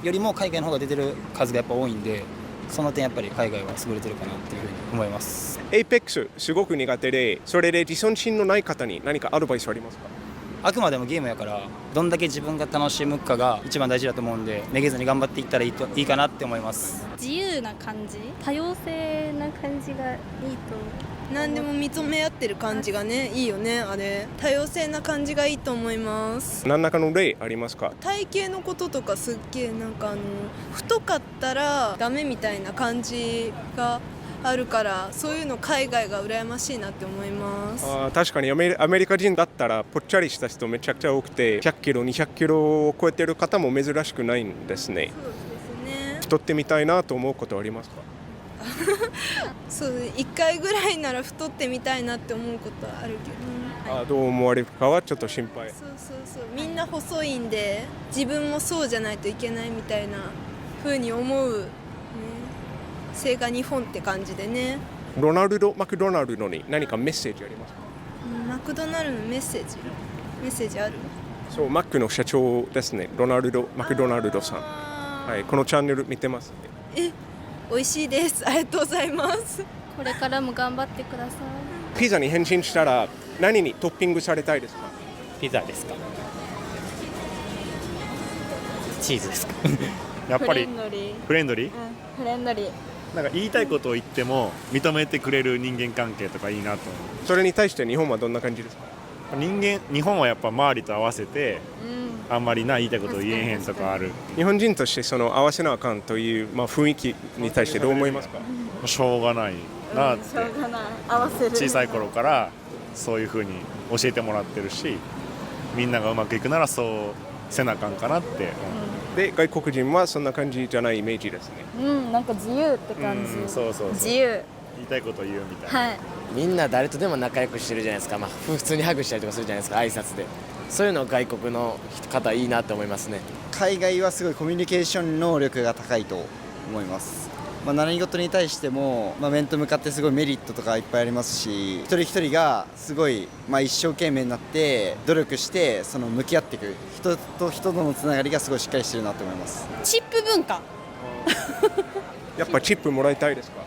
よりも海外の方が出てる数がやっぱ多いんで、その点やっぱり海外は優れてるかなっていうふうに思います。Apex すごく苦手で、それで自尊心のない方に何かアドバイスありますか？あくまでもゲームやから、どんだけ自分が楽しむかが一番大事だと思うんで、めげずに頑張っていったらいいかなって思います。自由な感じ、多様性な感じがいいと。何でも認め合ってる感じがね、いいよね。あれ多様性な感じがいいと思います。何らかの例ありますか？体型のこととかすっげえ太かったらダメみたいな感じがあるから、そういうの海外が羨ましいなって思います。確かにアメリカ人だったらぽっちゃりした人めちゃくちゃ多くて、100キロ200キロを超えてる方も珍しくないんですね。そうですね。太ってみたいなと思うことありますか？そう、1回ぐらいなら太ってみたいなって思うことはあるけど、どう思われるかはちょっと心配。そうみんな細いんで、自分もそうじゃないといけないみたいな風に思う、ね、それが日本って感じでね。マクドナルドに何かメッセージありますか？マクドナルドのメッセージある？そう、マックの社長ですね。マクドナルドさん。はい、このチャンネル見てます、ね。美味しいです。ありがとうございます。これからも頑張ってください。ピザに変身したら何にトッピングされたいですか？ピザですか？チーズですか？やっぱりフレンドリー、フレンドリー。なんか言いたいことを言っても認めてくれる人間関係とかいいなと思う。それに対して日本はどんな感じですか？日本はやっぱ周りと合わせて、あんまり言いたいことを言えへんとかある。日本人としてその合わせなあかんという、雰囲気に対してどう思いますか？しょうがないなって、合わせる。小さい頃からそういうふうに教えてもらってるし、みんながうまくいくならそうせなあかんかなって思う。で、外国人はそんな感じじゃないイメージですね。なんか自由って感じ。そう自由。言いたいことを言うみたいな。はい。みんな誰とでも仲良くしてるじゃないですか。普通にハグしたりとかするじゃないですか、挨拶で。そういうの外国の方いいなって思いますね。海外はすごいコミュニケーション能力が高いと思います。何事に対しても、面と向かってすごいメリットとかいっぱいありますし、一人一人がすごい、一生懸命になって努力して向き合っていく、人と人とのつながりがすごいしっかりしてるなと思います。チップ文化やっぱチップもらいたいですか？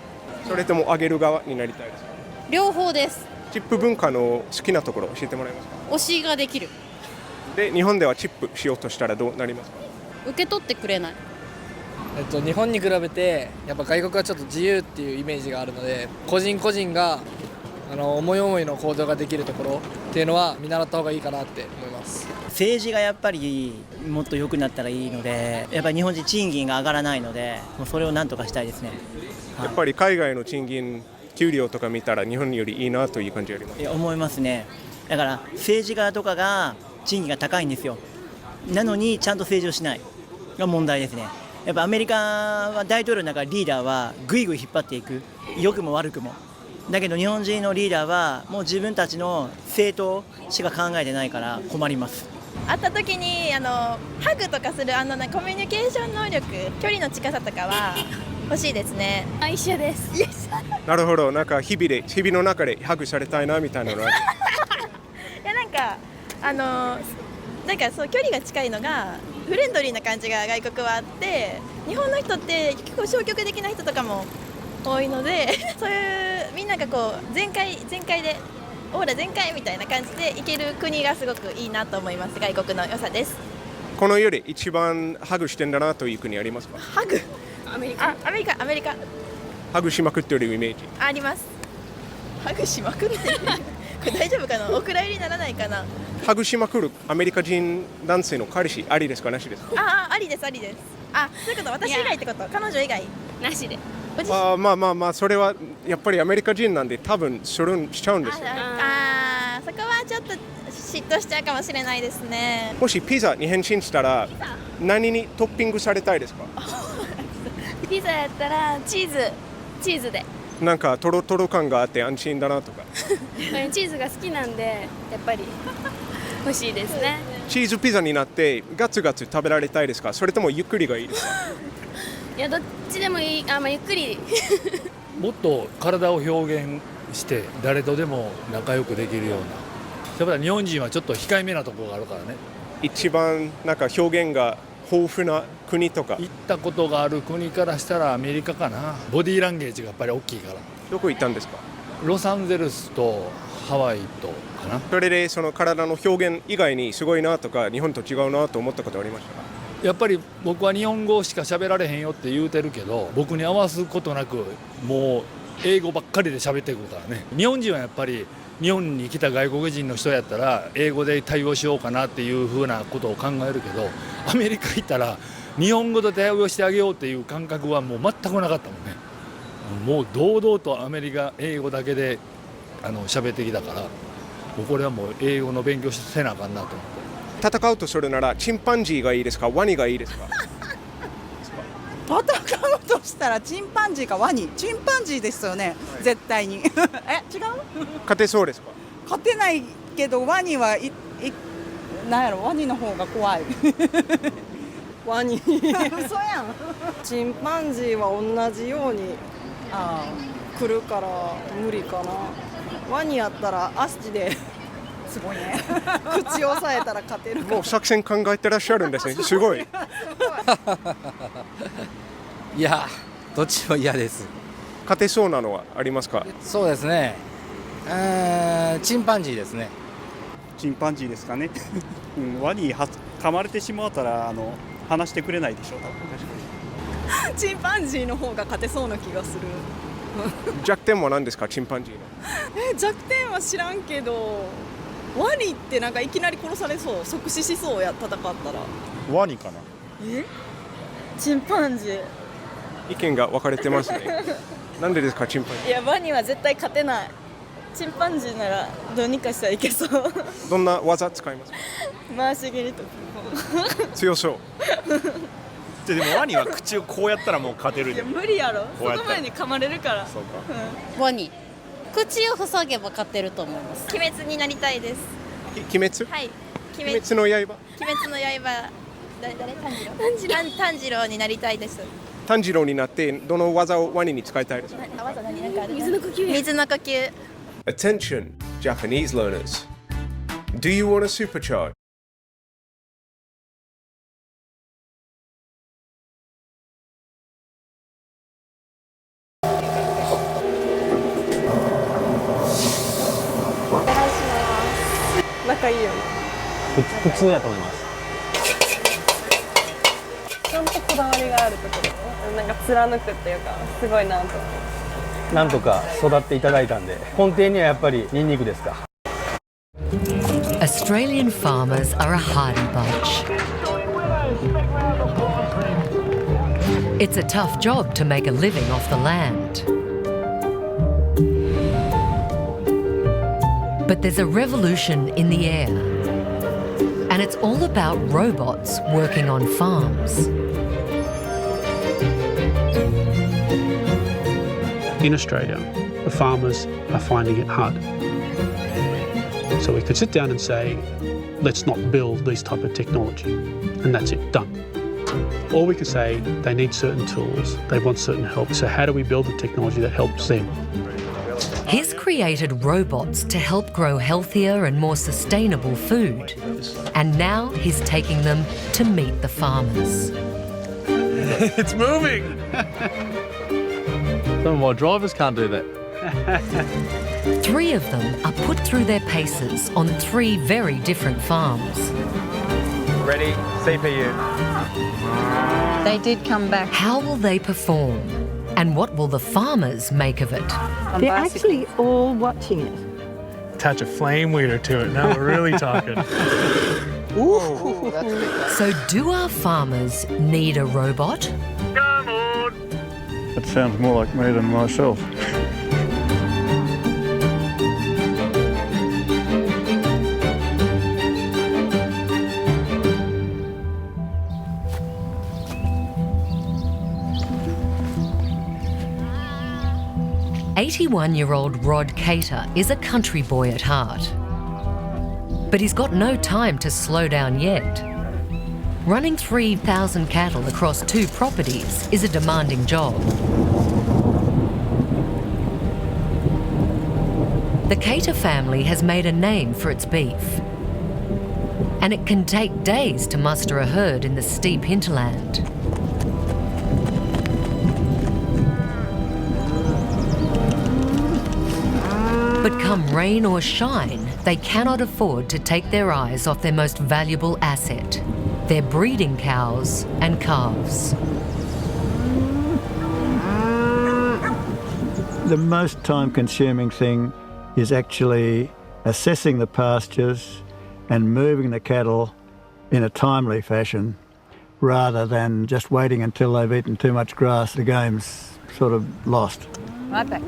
それともあげる側になりたいですか？両方です。チップ文化の好きなところ教えてもらえますか？推しができる。で、日本ではチップしようとしたらどうなりますか？受け取ってくれない。日本に比べてやっぱ外国はちょっと自由っていうイメージがあるので、個人個人が思い思いの行動ができるところっていうのは見習った方がいいかなって思います。政治がやっぱりもっと良くなったらいいので、やっぱり日本人賃金が上がらないので、もうそれをなんとかしたいですね。やっぱり海外の賃金、給料とか見たら日本よりいいなという感じあります？思いますね。だから政治家とかが賃金が高いんですよ。なのにちゃんと政治をしないが問題ですね。やっぱアメリカは大統領の中リーダーはぐいぐい引っ張っていく、良くも悪くも。だけど日本人のリーダーはもう自分たちの政党しか考えてないから困ります。会った時にハグとかするコミュニケーション能力、距離の近さとかは欲しいですね。一緒です。なるほど。なんか日々の中でハグされたいなみたいなのは。いやなんかそう距離が近いのがフレンドリーな感じが外国はあって、日本の人って結構消極的な人とかも多いのでそういうみんながこう全開でオーラ全開みたいな感じでいける国がすごくいいなと思います。外国の良さです。この世で一番ハグしてんだなという国ありますか？ハグ？アメリカ。ハグしまくってるイメージあります。ハグしまくってるこれ大丈夫かな？お蔵入りにならないかな？ハグしまくるアメリカ人男性の彼氏ありですかなしですか？ありです。そういうこと私以外ってこと？彼女以外なしで。それはやっぱりアメリカ人なんで多分しちゃうんですよ。そこはちょっと嫉妬しちゃうかもしれないですね。もしピザに変身したら何にトッピングされたいですか？ピザやったらチーズで。なんかトロトロ感があって安心だなとかチーズが好きなんでやっぱり欲しいですね。チーズピザになってガツガツ食べられたいですか？それともゆっくりがいいですか？いやどっちでもいい。ゆっくりもっと体を表現して誰とでも仲良くできるような。やっぱり日本人はちょっと控えめなところがあるからね。一番なんか表現が豊富な国とか。行ったことがある国からしたらアメリカかな。ボディーランゲージがやっぱり大きいから。どこ行ったんですか？ロサンゼルスとハワイとかな。それでその体の表現以外にすごいなとか日本と違うなと思ったことありましたか？やっぱり僕は日本語しか喋られへんよって言うてるけど、僕に合わすことなくもう英語ばっかりで喋っていくからね。日本人はやっぱり日本に来た外国人の人やったら英語で対応しようかなっていうふうなことを考えるけど、アメリカ行ったら日本語で対応してあげようっていう感覚はもう全くなかったもんね。もう堂々とアメリカ英語だけで喋ってきたから、もうこれはもう英語の勉強せなあかんなと思って。戦うとするならチンパンジーがいいですか、ワニがいいですか？戦うとしたらチンパンジーかワニ。チンパンジーですよね、絶対に。違う？勝てそうですか？勝てないけどワニはなんやろ、ワニの方が怖い。ワニ。嘘やん。チンパンジーは同じように来るから無理かな。ワニやったら足ですごいね。口を押さえたら勝てるから。もう作戦考えてらっしゃるんですね。すごい。いや、どっちも嫌です。勝てそうなのはありますか？そうですね。チンパンジーですね。チンパンジーですかね。ワニ噛まれてしまったら話してくれないでしょう。多分チンパンジーの方が勝てそうな気がする。弱点は何ですか、チンパンジーの？弱点は知らんけど、ワニってなんかいきなり殺されそう、即死しそうや、戦ったら。ワニかな。チンパンジー。意見が分かれてますね。なんでですか、チンパンジー？いや、ワニは絶対勝てない。チンパンジーならどうにかしたらいけそう。どんな技使いますか？回し蹴りとか。強そう。でもワニは口をこうやったらもう勝てるじゃん。無理やろ、こうやったらその前に噛まれるから。そうか。ワニ。口を塞げば勝てると思います。鬼滅になりたいです。鬼滅？はい。鬼滅の刃？鬼滅の刃。誰？炭治郎になりたいです。炭治郎になってどの技をワニに使いたいですか？技何なんかある？水の呼吸。水の呼吸。 Attention, Japanese learners. Do you want a supercharge?仲いいよね。普通だと思います。ちゃんとこだわりがあるところ、なんか貫くっていうか、すごいなと思う。なんとか育っていただいたんで、根底にはやっぱりニンニクですか。Australian farmers are a hardy bunch. It's a tough job to make a living off the land. But there's a revolution in the air. And it's all about robots working on farms. In Australia, the farmers are finding it hard. So we could sit down and say, let's not build this type of technology, and that's it, done. Or we could say they need certain tools, they want certain help, so how do we build the technology that helps them? He's created robots to help grow healthier and more sustainable food. And now he's taking them to meet the farmers. It's moving! Some of my drivers can't do that. 3 of them are put through their paces on 3 very different farms. Ready, CPU. They did come back. How will they perform? And what will the farmers make of it? They're actually all watching it. Touch a flame weeder to it. Now we're really talking. Ooh, that's big. So do our farmers need a robot? Come on! That sounds more like me than myself. "81-year-old Rod Cater is a country boy at heart. But he's got no time to slow down yet. Running 3,000 cattle across 2 properties is a demanding job. The Cater family has made a name for its beef. and it can take days to muster a herd in the steep hinterland. But come rain or shine, they cannot afford to take their eyes off their most valuable asset, their breeding cows and calves. The most time-consuming thing is actually assessing the pastures and moving the cattle in a timely fashion rather than just waiting until they've eaten too much grass. The game's sort of lost. Right back.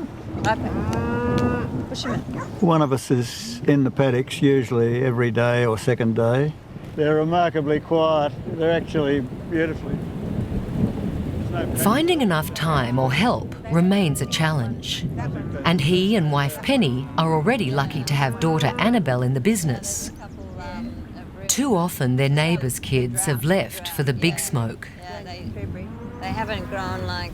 Push him in. One of us is in the paddocks usually every day or second day. They're remarkably quiet. They're actually beautifully. Finding enough time or help remains a challenge. And he and wife Penny are already lucky to have daughter Annabelle in the business. Too often their neighbours' kids have left for the big smoke. They haven't grown like...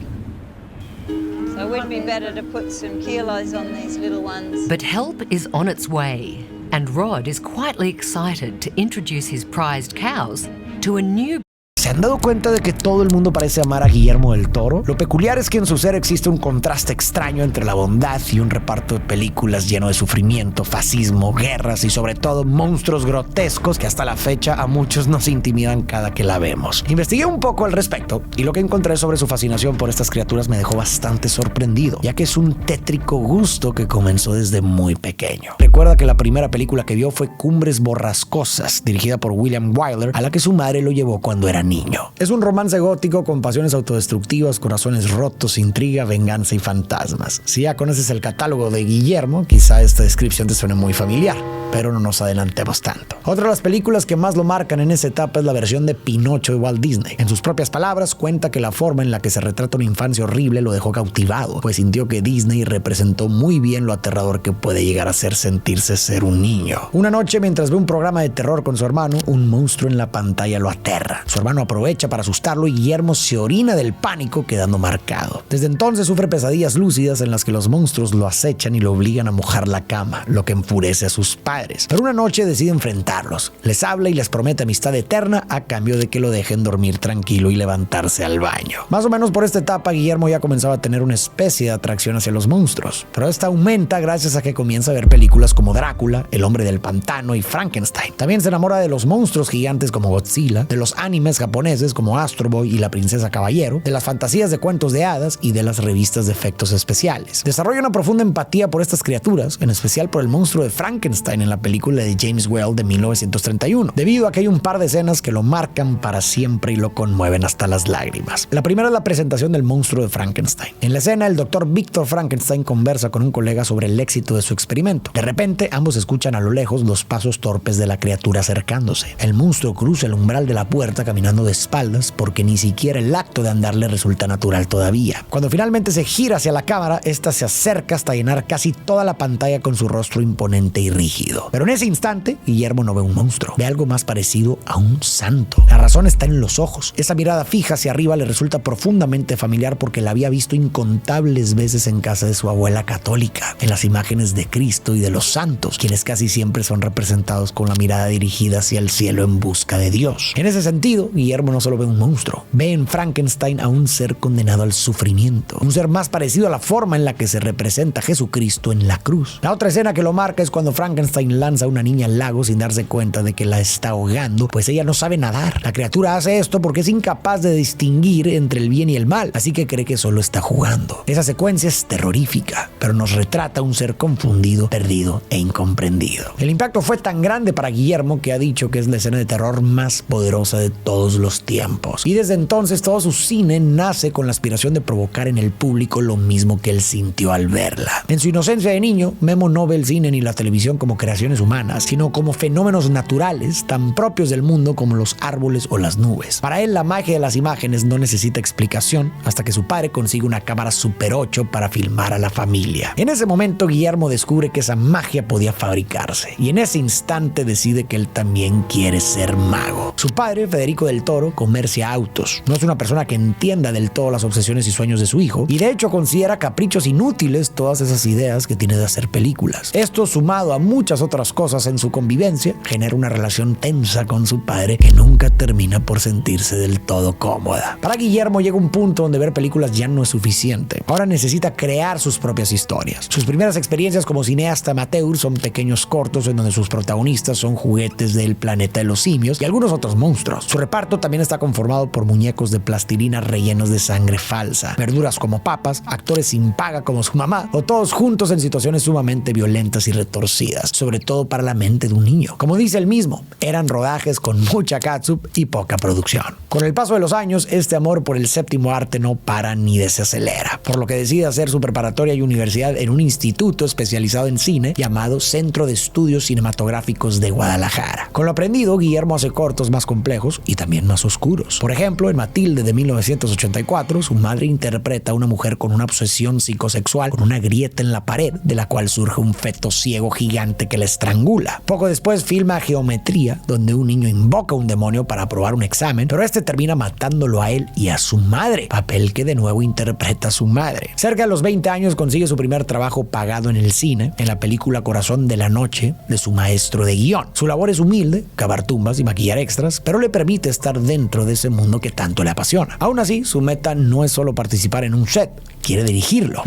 So it would be better to put some kilos on these little ones. But help is on its way, and Rod is quietly excited to introduce his prized cows to a new... ¿Se han dado cuenta de que todo el mundo parece amar a Guillermo del Toro? Lo peculiar es que en su ser existe un contraste extraño entre la bondad y un reparto de películas lleno de sufrimiento, fascismo, guerras y sobre todo monstruos grotescos que hasta la fecha a muchos nos intimidan cada que la vemos. Investigué un poco al respecto y lo que encontré sobre su fascinación por estas criaturas me dejó bastante sorprendido, ya que es un tétrico gusto que comenzó desde muy pequeño. Recuerda que la primera película que vio fue Cumbres Borrascosas, dirigida por William Wyler, a la que su madre lo llevó cuando era niño. Es un romance gótico con pasiones autodestructivas, corazones rotos, intriga, venganza y fantasmas. Si ya conoces el catálogo de Guillermo, quizá esta descripción te suene muy familiar, pero no nos adelantemos tanto. Otra de las películas que más lo marcan en esa etapa es la versión de Pinocho de Walt Disney. En sus propias palabras, cuenta que la forma en la que se retrata una infancia horrible lo dejó cautivado, pues sintió que Disney representó muy bien lo aterrador que puede llegar a ser sentirse ser un niño. Una noche, mientras ve un programa de terror con su hermano, un monstruo en la pantalla lo aterra. Su hermano aprovecha para asustarlo y Guillermo se orina del pánico, quedando marcado. Desde entonces sufre pesadillas lúcidas en las que los monstruos lo acechan y lo obligan a mojar la cama, lo que enfurece a sus padres. Pero una noche decide enfrentarlos, les habla y les promete amistad eterna a cambio de que lo dejen dormir tranquilo y levantarse al baño. Más o menos por esta etapa, Guillermo ya comenzaba a tener una especie de atracción hacia los monstruos, pero esta aumenta gracias a que comienza a ver películas como Drácula, El hombre del pantano y Frankenstein. También se enamora de los monstruos gigantes como Godzilla, de los animes japoneses como Astro Boy y la princesa caballero, de las fantasías de cuentos de hadas y de las revistas de efectos especiales. Desarrolla una profunda empatía por estas criaturas, en especial por el monstruo de Frankenstein en la película de James Whale de 1931, debido a que hay un par de escenas que lo marcan para siempre y lo conmueven hasta las lágrimas. La primera es la presentación del monstruo de Frankenstein. En la escena, el doctor Victor Frankenstein conversa con un colega sobre el éxito de su experimento. De repente, ambos escuchan a lo lejos los pasos torpes de la criatura acercándose. El monstruo cruza el umbral de la puerta caminando de espaldas porque ni siquiera el acto de andar le resulta natural todavía. Cuando finalmente se gira hacia la cámara, esta se acerca hasta llenar casi toda la pantalla con su rostro imponente y rígido. Pero en ese instante, Guillermo no ve un monstruo, ve algo más parecido a un santo. La razón está en los ojos. Esa mirada fija hacia arriba le resulta profundamente familiar porque la había visto incontables veces en casa de su abuela católica, en las imágenes de Cristo y de los santos, quienes casi siempre son representados con la mirada dirigida hacia el cielo en busca de Dios. En ese sentido, Guillermo no solo ve un monstruo, ve en Frankenstein a un ser condenado al sufrimiento, un ser más parecido a la forma en la que se representa a Jesucristo en la cruz. La otra escena que lo marca es cuando Frankenstein lanza a una niña al lago sin darse cuenta de que la está ahogando, pues ella no sabe nadar. La criatura hace esto porque es incapaz de distinguir entre el bien y el mal, así que cree que solo está jugando. Esa secuencia es terrorífica, pero nos retrata a un ser confundido, perdido e incomprendido. El impacto fue tan grande para Guillermo que ha dicho que es la escena de terror más poderosa de todos los tiempos. Y desde entonces todo su cine nace con la aspiración de provocar en el público lo mismo que él sintió al verla. En su inocencia de niño, Memo no ve el cine ni la televisión como creaciones humanas, sino como fenómenos naturales tan propios del mundo como los árboles o las nubes. Para él, la magia de las imágenes no necesita explicación hasta que su padre consigue una cámara Super 8 para filmar a la familia. En ese momento, Guillermo descubre que esa magia magia podía fabricarse. Y en ese instante decide que él también quiere ser mago. Su padre, Federico del Toro, comercia autos. No es una persona que entienda del todo las obsesiones y sueños de su hijo, y de hecho considera caprichos inútiles todas esas ideas que tiene de hacer películas. Esto, sumado a muchas otras cosas en su convivencia, genera una relación tensa con su padre que nunca termina por sentirse del todo cómoda. Para Guillermo llega un punto donde ver películas ya no es suficiente. Ahora necesita crear sus propias historias. Sus primeras experiencias como cineasta amateur son pequeños cortos en donde sus protagonistas son juguetes del planeta de los simios y algunos otros monstruos. Su reparto también está conformado por muñecos de plastilina rellenos de sangre falsa, verduras como papas, actores sin paga como su mamá, o todos juntos en situaciones sumamente violentas y retorcidas, sobre todo para la mente de un niño. Como dice él mismo, eran rodajes con mucha catsup y poca producción. Con el paso de los años, este amor por el séptimo arte no para ni desacelera, por lo que decide hacer su preparatoria y universidad en un instituto especializado en cine llamado Centro de Estudios Cinematográficos de Guadalajara. Con lo aprendido, Guillermo hace cortos más complejos y también más oscuros. Por ejemplo, en Matilde de 1984, su madre interpreta a una mujer con una obsesión psicosexual con una grieta en la pared de la cual surge un feto ciego gigante que la estrangula. Poco después filma Geometría, donde un niño invoca a un demonio para aprobar un examen, pero este termina matándolo a él y a su madre, papel que de nuevo interpreta a su madre. Cerca de los 20 años consigue su primer trabajo pagado en el cine, en la película Corazón de la Noche de su maestro de guión. Su labor es humilde, cavar tumbas y maquillar extras, pero le permite estar dentro de ese mundo que tanto le apasiona. Aún así, su meta no es solo participar en un set, quiere dirigirlo.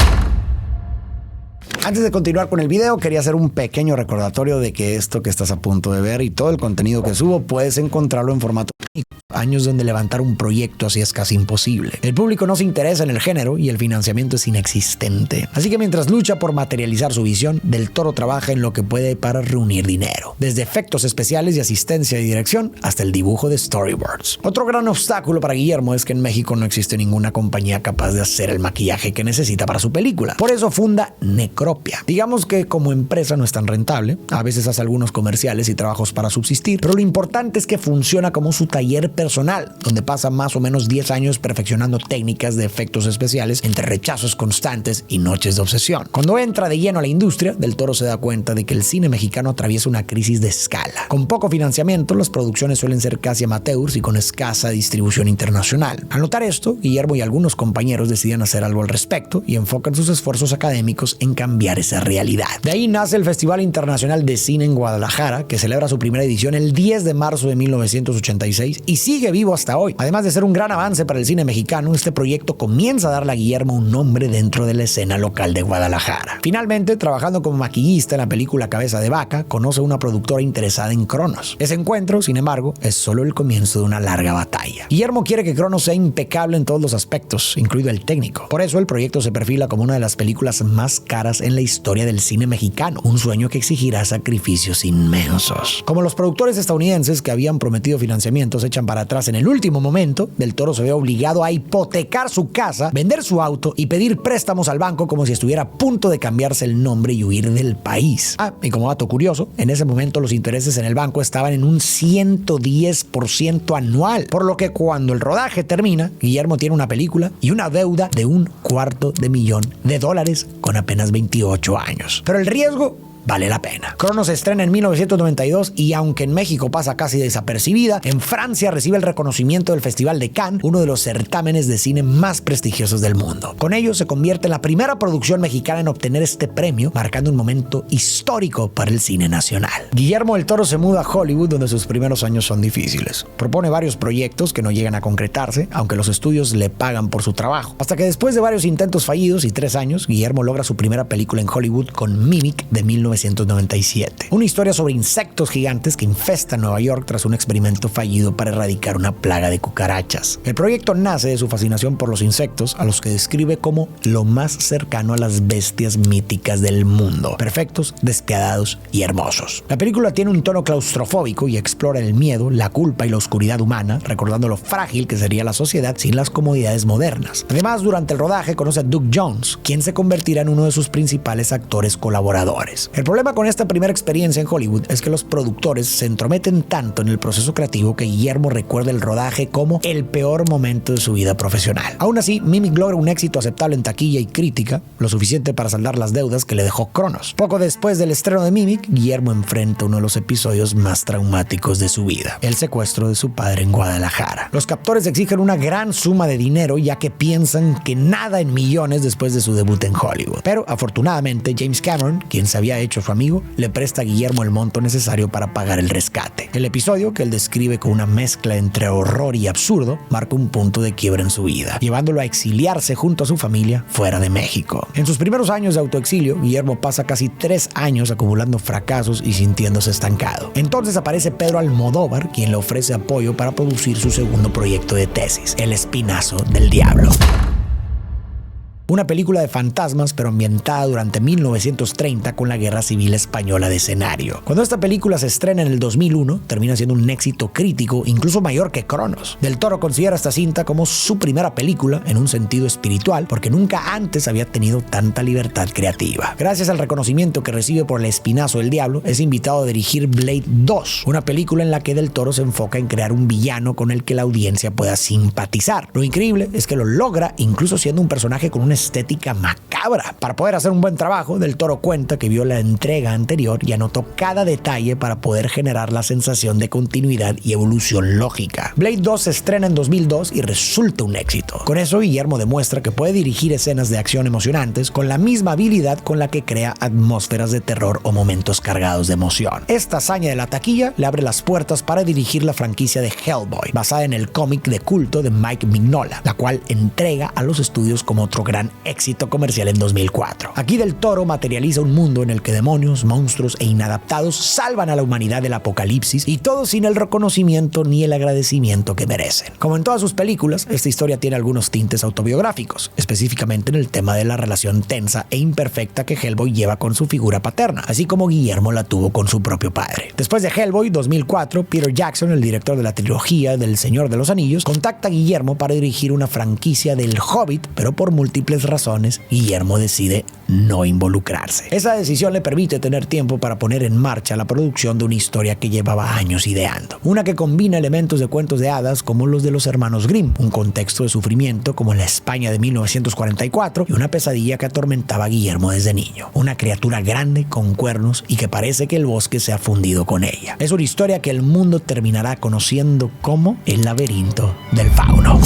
Antes de continuar con el video, quería hacer un pequeño recordatorio de que esto que estás a punto de ver y todo el contenido que subo puedes encontrarlo en formato único. Años donde levantar un proyecto así es casi imposible. El público no se interesa en el género y el financiamiento es inexistente. Así que mientras lucha por materializar su visión, Del Toro trabaja en lo que puede para reunir dinero. Desde efectos especiales y asistencia y dirección hasta el dibujo de storyboards. Otro gran obstáculo para Guillermo es que en México no existe ninguna compañía capaz de hacer el maquillaje que necesita para su película. Por eso funda Necropia. Digamos que como empresa no es tan rentable. A veces hace algunos comerciales y trabajos para subsistir, pero lo importante es que funciona como su taller personal, donde pasa más o menos 10 años perfeccionando técnicas de efectos especiales entre rechazos constantes y noches de obsesión. Cuando entra de lleno a la industria, Del Toro se da cuenta de que el cine mexicano atraviesa una crisis de escala. Con poco financiamiento, las producciones suelen ser casi amateurs y con escasa distribución internacional. Al notar esto, Guillermo y algunos compañeros deciden hacer algo al respecto y enfocan sus esfuerzos académicos en cambiar esa realidad. De ahí nace el Festival Internacional de Cine en Guadalajara, que celebra su primera edición el 10 de marzo de 1986 y sigue vivo hasta hoy. Además de ser un gran avance para el cine mexicano, este proyecto comienza a darle a Guillermo un nombre dentro de la escena local de Guadalajara. Finalmente, trabajando como maquillista en la película Cabeza de Vaca, conoce a una productora interesada en Cronos. Ese encuentro, sin embargo, es solo el comienzo de una larga batalla. Guillermo quiere que Cronos sea impecable en todos los aspectos, incluido el técnico. Por eso el proyecto se perfila como una de las películas más caras en la historia del cine mexicano, un sueño que exigirá sacrificios inmensos. Como los productores estadounidenses que habían prometido financiamiento se echan para atrás en el último momento, Del Toro se ve obligado a hipotecar su casa, vender su auto y pedir préstamos al banco como si estuviera a punto de cambiarse el nombre y huir del país. Y como dato curioso, en ese momento los intereses en el banco estaban en un 110% anual, por lo que cuando el rodaje termina, Guillermo tiene una película y una deuda de $250,000 con apenas 28 años. Pero el riesgo vale la pena. Cronos se estrena en 1992 y aunque en México pasa casi desapercibida, en Francia recibe el reconocimiento del Festival de Cannes, uno de los certámenes de cine más prestigiosos del mundo. Con ello se convierte en la primera producción mexicana en obtener este premio, marcando un momento histórico para el cine nacional. Guillermo del Toro se muda a Hollywood, donde sus primeros años son difíciles. Propone varios proyectos que no llegan a concretarse, aunque los estudios le pagan por su trabajo. Hasta que después de varios intentos fallidos y 3 años, Guillermo logra su primera película en Hollywood con Mimic de 1997. Una historia sobre insectos gigantes que infestan Nueva York tras un experimento fallido para erradicar una plaga de cucarachas. El proyecto nace de su fascinación por los insectos, a los que describe como lo más cercano a las bestias míticas del mundo, perfectos, despiadados y hermosos. La película tiene un tono claustrofóbico y explora el miedo, la culpa y la oscuridad humana, recordando lo frágil que sería la sociedad sin las comodidades modernas. Además, durante el rodaje conoce a Doug Jones, quien se convertirá en uno de sus principales actores colaboradores. El problema con esta primera experiencia en Hollywood es que los productores se entrometen tanto en el proceso creativo que Guillermo recuerda el rodaje como el peor momento de su vida profesional. Aún así, Mimic logra un éxito aceptable en taquilla y crítica, lo suficiente para saldar las deudas que le dejó Cronos. Poco después del estreno de Mimic, Guillermo enfrenta uno de los episodios más traumáticos de su vida, el secuestro de su padre en Guadalajara. Los captores exigen una gran suma de dinero ya que piensan que nada en millones después de su debut en Hollywood. Pero afortunadamente James Cameron, quien se había hecho su amigo, le presta a Guillermo el monto necesario para pagar el rescate. El episodio, que él describe con una mezcla entre horror y absurdo, marca un punto de quiebra en su vida, llevándolo a exiliarse junto a su familia fuera de México. En sus primeros años de autoexilio, Guillermo pasa casi 3 años acumulando fracasos y sintiéndose estancado. Entonces aparece Pedro Almodóvar, quien le ofrece apoyo para producir su segundo proyecto de tesis, El Espinazo del Diablo. Una película de fantasmas, pero ambientada durante 1930 con la Guerra Civil Española de escenario. Cuando esta película se estrena en el 2001, termina siendo un éxito crítico, incluso mayor que Cronos. Del Toro considera esta cinta como su primera película en un sentido espiritual, porque nunca antes había tenido tanta libertad creativa. Gracias al reconocimiento que recibe por El Espinazo del Diablo, es invitado a dirigir Blade 2, una película en la que Del Toro se enfoca en crear un villano con el que la audiencia pueda simpatizar. Lo increíble es que lo logra incluso siendo un personaje con una estética macabra. Para poder hacer un buen trabajo, Del Toro cuenta que vio la entrega anterior y anotó cada detalle para poder generar la sensación de continuidad y evolución lógica. Blade 2 se estrena en 2002 y resulta un éxito. Con eso, Guillermo demuestra que puede dirigir escenas de acción emocionantes con la misma habilidad con la que crea atmósferas de terror o momentos cargados de emoción. Esta hazaña de la taquilla le abre las puertas para dirigir la franquicia de Hellboy, basada en el cómic de culto de Mike Mignola, la cual entrega a los estudios como otro gran éxito comercial en 2004. Aquí Del Toro materializa un mundo en el que demonios, monstruos e inadaptados salvan a la humanidad del apocalipsis, y todo sin el reconocimiento ni el agradecimiento que merecen. Como en todas sus películas, esta historia tiene algunos tintes autobiográficos, específicamente en el tema de la relación tensa e imperfecta que Hellboy lleva con su figura paterna, así como Guillermo la tuvo con su propio padre. Después de Hellboy 2004, Peter Jackson, el director de la trilogía del Señor de los Anillos, contacta a Guillermo para dirigir una franquicia del Hobbit, pero por múltiples razones, Guillermo decide no involucrarse. Esa decisión le permite tener tiempo para poner en marcha la producción de una historia que llevaba años ideando. Una que combina elementos de cuentos de hadas como los de los hermanos Grimm, un contexto de sufrimiento como la España de 1944 y una pesadilla que atormentaba a Guillermo desde niño. Una criatura grande con cuernos y que parece que el bosque se ha fundido con ella. Es una historia que el mundo terminará conociendo como El Laberinto del Fauno.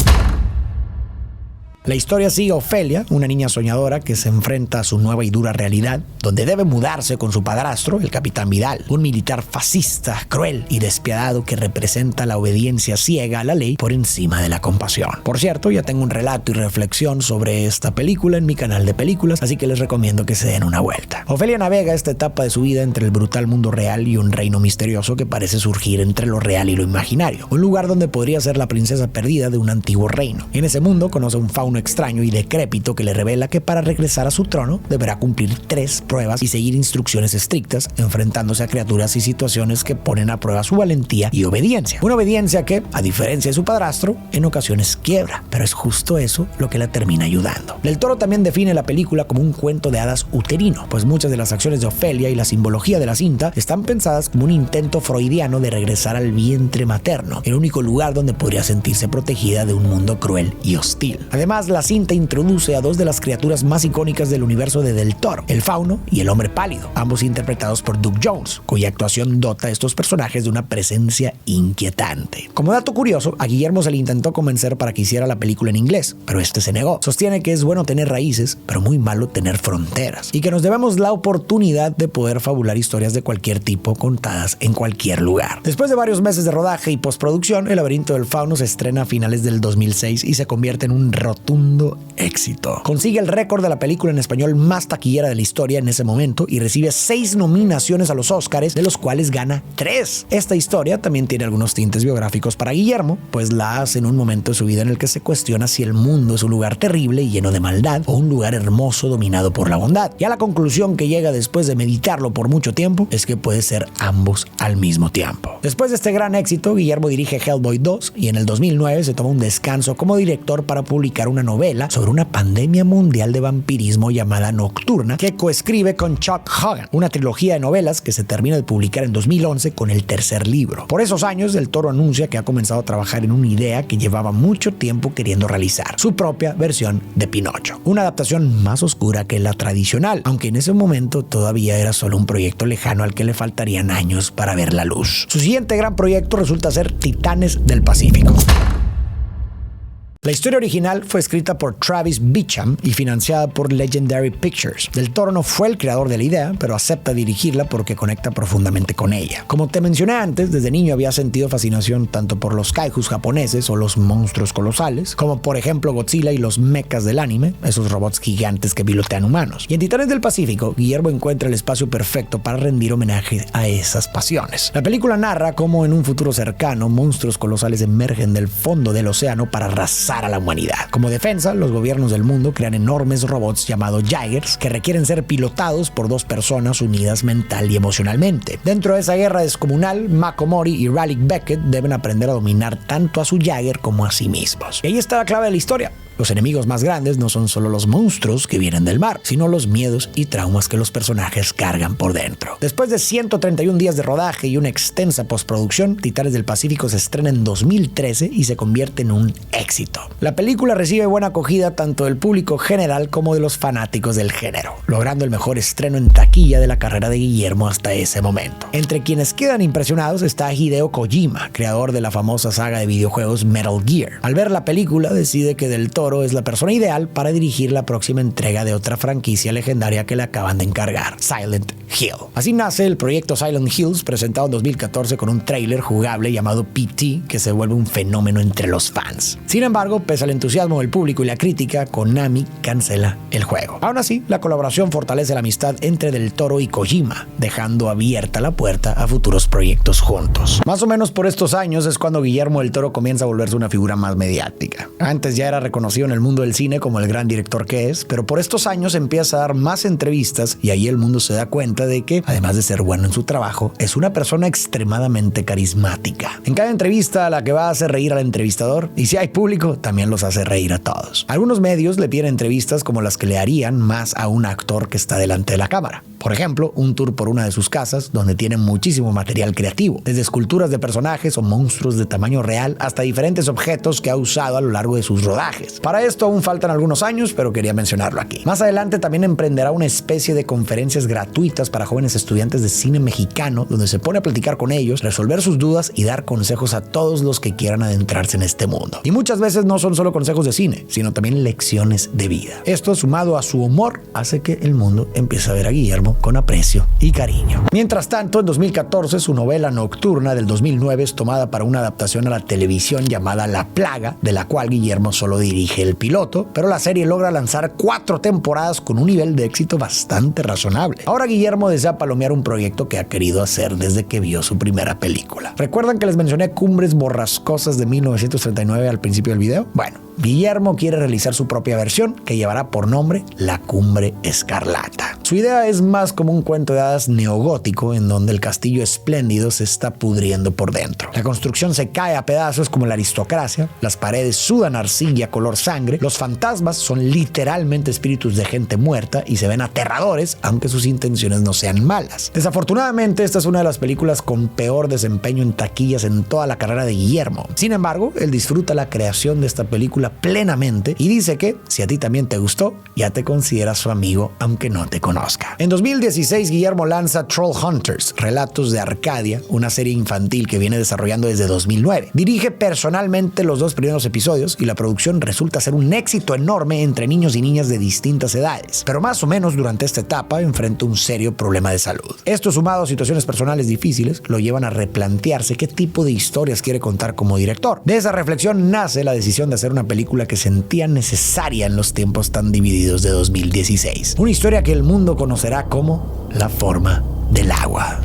La historia sigue a Ofelia, una niña soñadora que se enfrenta a su nueva y dura realidad, donde debe mudarse con su padrastro, el Capitán Vidal, un militar fascista, cruel y despiadado que representa la obediencia ciega a la ley por encima de la compasión. Por cierto, ya tengo un relato y reflexión sobre esta película en mi canal de películas, así que les recomiendo que se den una vuelta. Ofelia navega esta etapa de su vida entre el brutal mundo real y un reino misterioso que parece surgir entre lo real y lo imaginario, un lugar donde podría ser la princesa perdida de un antiguo reino. En ese mundo conoce a un fauno extraño y decrépito que le revela que para regresar a su trono deberá cumplir 3 pruebas y seguir instrucciones estrictas, enfrentándose a criaturas y situaciones que ponen a prueba su valentía y obediencia. Una obediencia que, a diferencia de su padrastro, en ocasiones quiebra, pero es justo eso lo que la termina ayudando. Del Toro también define la película como un cuento de hadas uterino, pues muchas de las acciones de Ofelia y la simbología de la cinta están pensadas como un intento freudiano de regresar al vientre materno, el único lugar donde podría sentirse protegida de un mundo cruel y hostil. Además, la cinta introduce a 2 de las criaturas más icónicas del universo de Del Toro, el Fauno y el Hombre Pálido, ambos interpretados por Doug Jones, cuya actuación dota a estos personajes de una presencia inquietante. Como dato curioso, a Guillermo se le intentó convencer para que hiciera la película en inglés, pero este se negó. Sostiene que es bueno tener raíces, pero muy malo tener fronteras, y que nos debemos la oportunidad de poder fabular historias de cualquier tipo contadas en cualquier lugar. Después de varios meses de rodaje y postproducción, El Laberinto del Fauno se estrena a finales del 2006 y se convierte en un rotundo éxito. Consigue el récord de la película en español más taquillera de la historia en ese momento y recibe 6 nominaciones a los Óscares, de los cuales gana 3. Esta historia también tiene algunos tintes biográficos para Guillermo, pues la hace en un momento de su vida en el que se cuestiona si el mundo es un lugar terrible y lleno de maldad o un lugar hermoso dominado por la bondad. Y a la conclusión que llega después de meditarlo por mucho tiempo es que puede ser ambos al mismo tiempo. Después de este gran éxito, Guillermo dirige Hellboy 2 y en el 2009 se toma un descanso como director para publicar una novela sobre sobre una pandemia mundial de vampirismo llamada Nocturna, que coescribe con Chuck Hogan, una trilogía de novelas que se termina de publicar en 2011 con el tercer libro. Por esos años, Del Toro anuncia que ha comenzado a trabajar en una idea que llevaba mucho tiempo queriendo realizar, su propia versión de Pinocho, una adaptación más oscura que la tradicional, aunque en ese momento todavía era solo un proyecto lejano al que le faltarían años para ver la luz. Su siguiente gran proyecto resulta ser Titanes del Pacífico. La historia original fue escrita por Travis Beacham y financiada por Legendary Pictures. Del Toro no fue el creador de la idea, pero acepta dirigirla porque conecta profundamente con ella. Como te mencioné antes, desde niño había sentido fascinación tanto por los kaijus japoneses o los monstruos colosales, como por ejemplo Godzilla y los mechas del anime, esos robots gigantes que pilotean humanos. Y en Titanes del Pacífico, Guillermo encuentra el espacio perfecto para rendir homenaje a esas pasiones. La película narra cómo en un futuro cercano, monstruos colosales emergen del fondo del océano para arrasar a la humanidad. Como defensa, los gobiernos del mundo crean enormes robots llamados Jaegers que requieren ser pilotados por dos personas unidas mental y emocionalmente. Dentro de esa guerra descomunal, Mako Mori y Raleigh Beckett deben aprender a dominar tanto a su Jaeger como a sí mismos. Y ahí está la clave de la historia. Los enemigos más grandes no son solo los monstruos que vienen del mar, sino los miedos y traumas que los personajes cargan por dentro. Después de 131 días de rodaje y una extensa postproducción, Titanes del Pacífico se estrena en 2013 y se convierte en un éxito. La película recibe buena acogida tanto del público general como de los fanáticos del género, logrando el mejor estreno en taquilla de la carrera de Guillermo hasta ese momento. Entre quienes quedan impresionados está Hideo Kojima, creador de la famosa saga de videojuegos Metal Gear. Al ver la película, decide que Del Toro es la persona ideal para dirigir la próxima entrega de otra franquicia legendaria que le acaban de encargar, Silent Hill. Así nace el proyecto Silent Hills, presentado en 2014 con un tráiler jugable llamado PT, que se vuelve un fenómeno entre los fans. Sin embargo, pese al entusiasmo del público y la crítica, Konami cancela el juego. Aún así, la colaboración fortalece la amistad entre Del Toro y Kojima, dejando abierta la puerta a futuros proyectos juntos. Más o menos por estos años es cuando Guillermo del Toro comienza a volverse una figura más mediática. Antes ya era reconocido en el mundo del cine como el gran director que es, pero por estos años empieza a dar más entrevistas y ahí el mundo se da cuenta de que, además de ser bueno en su trabajo, es una persona extremadamente carismática. En cada entrevista a la que va a hacer reír al entrevistador, y si hay público, también los hace reír a todos. Algunos medios le piden entrevistas como las que le harían más a un actor que está delante de la cámara. Por ejemplo, un tour por una de sus casas donde tienen muchísimo material creativo, desde esculturas de personajes o monstruos de tamaño real hasta diferentes objetos que ha usado a lo largo de sus rodajes. Para esto aún faltan algunos años, pero quería mencionarlo aquí. Más adelante también emprenderá una especie de conferencias gratuitas para jóvenes estudiantes de cine mexicano, donde se pone a platicar con ellos, resolver sus dudas y dar consejos a todos los que quieran adentrarse en este mundo. Y muchas veces no son solo consejos de cine, sino también lecciones de vida. Esto, sumado a su humor, hace que el mundo empiece a ver a Guillermo con aprecio y cariño. Mientras tanto, en 2014, su novela Nocturna del 2009 es tomada para una adaptación a la televisión llamada La Plaga, de la cual Guillermo solo dirige el piloto, pero la serie logra lanzar 4 temporadas con un nivel de éxito bastante razonable. Ahora Guillermo desea palomear un proyecto que ha querido hacer desde que vio su primera película. ¿Recuerdan que les mencioné Cumbres Borrascosas de 1939 al principio del video? Bueno, Guillermo quiere realizar su propia versión que llevará por nombre La Cumbre Escarlata. Su idea es más como un cuento de hadas neogótico en donde el castillo espléndido se está pudriendo por dentro. La construcción se cae a pedazos como la aristocracia, las paredes sudan arcilla color sangre, los fantasmas son literalmente espíritus de gente muerta y se ven aterradores aunque sus intenciones no sean malas. Desafortunadamente, esta es una de las películas con peor desempeño en taquillas en toda la carrera de Guillermo. Sin embargo, él disfruta la creación de esta película plenamente y dice que, si a ti también te gustó, ya te consideras su amigo aunque no te conozca. En 2016, Guillermo lanza Troll Hunters, Relatos de Arcadia, una serie infantil que viene desarrollando desde 2009. Dirige personalmente los 2 primeros episodios y la producción resulta ser un éxito enorme entre niños y niñas de distintas edades, pero más o menos durante esta etapa enfrenta un serio problema de salud. Esto, sumado a situaciones personales difíciles, lo llevan a replantearse qué tipo de historias quiere contar como director. De esa reflexión nace la decisión de hacer una película que sentía necesaria en los tiempos tan divididos de 2016. Una historia que el mundo conocerá como La Forma del Agua.